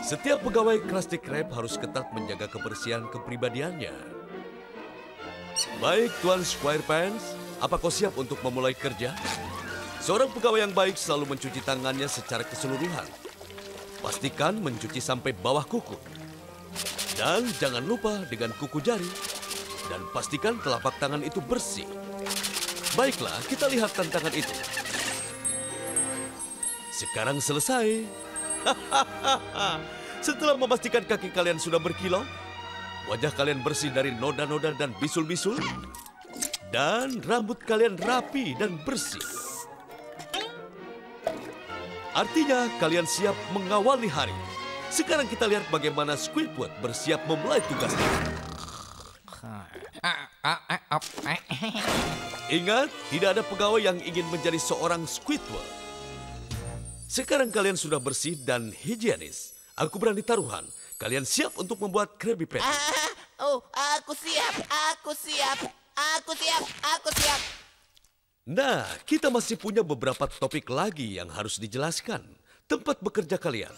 Setiap pegawai Krusty Krab harus ketat menjaga kebersihan kepribadiannya. Baik, Tuan SquarePants, apa kau siap untuk memulai kerja? Seorang pegawai yang baik selalu mencuci tangannya secara keseluruhan. Pastikan mencuci sampai bawah kuku. Dan jangan lupa dengan kuku jari. Dan pastikan telapak tangan itu bersih. Baiklah, kita lihat tantangan itu. Sekarang selesai. Setelah memastikan kaki kalian sudah berkilau, wajah kalian bersih dari noda-noda dan bisul-bisul, dan rambut kalian rapi dan bersih. Artinya kalian siap mengawali hari. Sekarang kita lihat bagaimana Squidward bersiap memulai tugasnya. Ingat, tidak ada pegawai yang ingin menjadi seorang Squidward. Sekarang kalian sudah bersih dan higienis. Aku berani taruhan. Kalian siap untuk membuat Krabby Patty? Aku siap. Nah, kita masih punya beberapa topik lagi yang harus dijelaskan. Tempat bekerja kalian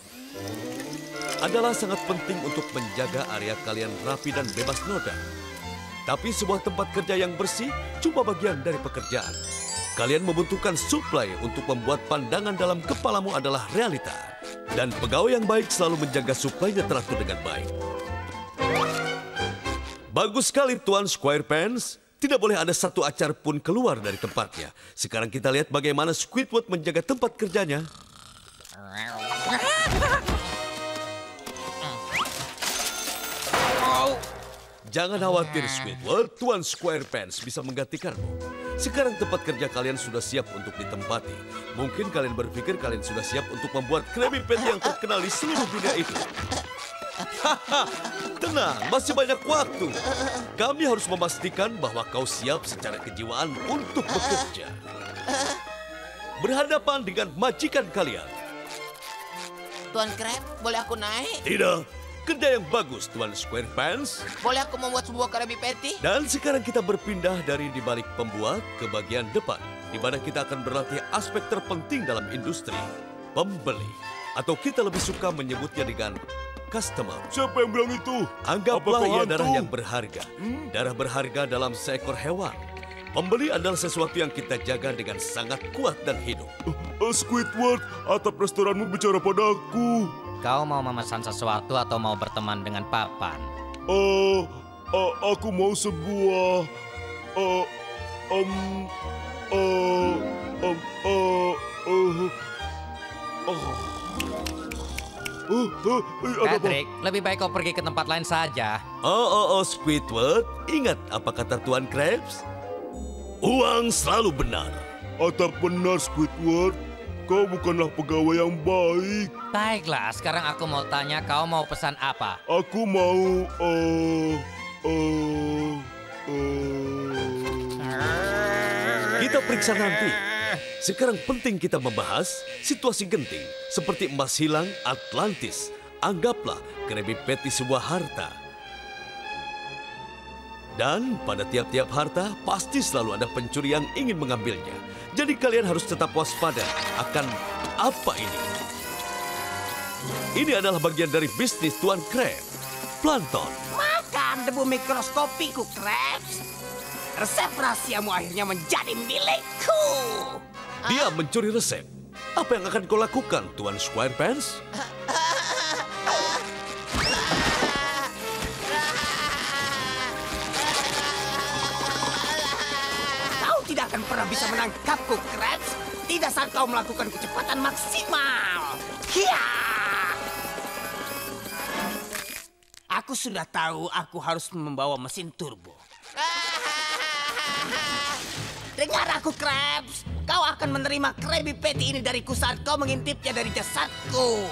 adalah sangat penting untuk menjaga area kalian rapi dan bebas noda. Tapi sebuah tempat kerja yang bersih cuma bagian dari pekerjaan. Kalian membutuhkan suplai untuk membuat pandangan dalam kepalamu adalah realita. Dan pegawai yang baik selalu menjaga suplainya teratur dengan baik. Bagus sekali, Tuan Squarepants. Tidak boleh ada satu acar pun keluar dari tempatnya. Sekarang kita lihat bagaimana Squidward menjaga tempat kerjanya. Jangan khawatir, Squidward. Tuan Squarepants bisa menggantikanmu. Sekarang tempat kerja kalian sudah siap untuk ditempati. Mungkin kalian berpikir kalian sudah siap untuk membuat Krabby Patty yang terkenal di seluruh dunia itu. Haha, tenang, masih banyak waktu. Kami harus memastikan bahwa kau siap secara kejiwaan untuk bekerja. Berhadapan dengan majikan kalian. Tuan Crab, boleh aku naik? Tidak. Kerja yang bagus, Tuan Squarepants. Boleh aku membuat sebuah Krabby Patty? Dan sekarang kita berpindah dari di balik pembuat ke bagian depan, di mana kita akan berlatih aspek terpenting dalam industri, pembeli. Atau kita lebih suka menyebutnya dengan customer. Siapa yang bilang itu? Anggaplah ia darah yang berharga. Darah berharga dalam seekor hewan. Pembeli adalah sesuatu yang kita jaga dengan sangat kuat dan hidup. Squidward, atap restoranmu bicara padaku. Kau mau memesan sesuatu atau mau berteman dengan Papan? Aku mau sebuah... Patrick, lebih baik kau pergi ke tempat lain saja. Squidward, ingat apa kata Tuan Krabs? Uang selalu benar. Atap benar, Squidward. Kau bukanlah pegawai yang baik. Baiklah, sekarang aku mau tanya, kau mau pesan apa? Aku mau... Kita periksa nanti. Sekarang penting kita membahas situasi genting. Seperti emas hilang Atlantis. Anggaplah Krabby Patty sebuah harta. Dan pada tiap-tiap harta, pasti selalu ada pencuri yang ingin mengambilnya. Jadi kalian harus tetap waspada akan apa ini. Ini adalah bagian dari bisnis Tuan Crab. Plankton. Makan debu mikroskopiku, Krabs. Resep rahasiamu akhirnya menjadi milikku. Dia mencuri resep. Apa yang akan kau lakukan, Tuan Squarepants? Tidak akan pernah bisa menangkapku, Krabs. Tidak saat kau melakukan kecepatan maksimal. Hiya! Aku sudah tahu aku harus membawa mesin turbo. Dengar aku, Krabs. Kau akan menerima Krabby Patty ini dariku saat kau mengintipnya dari jasadku.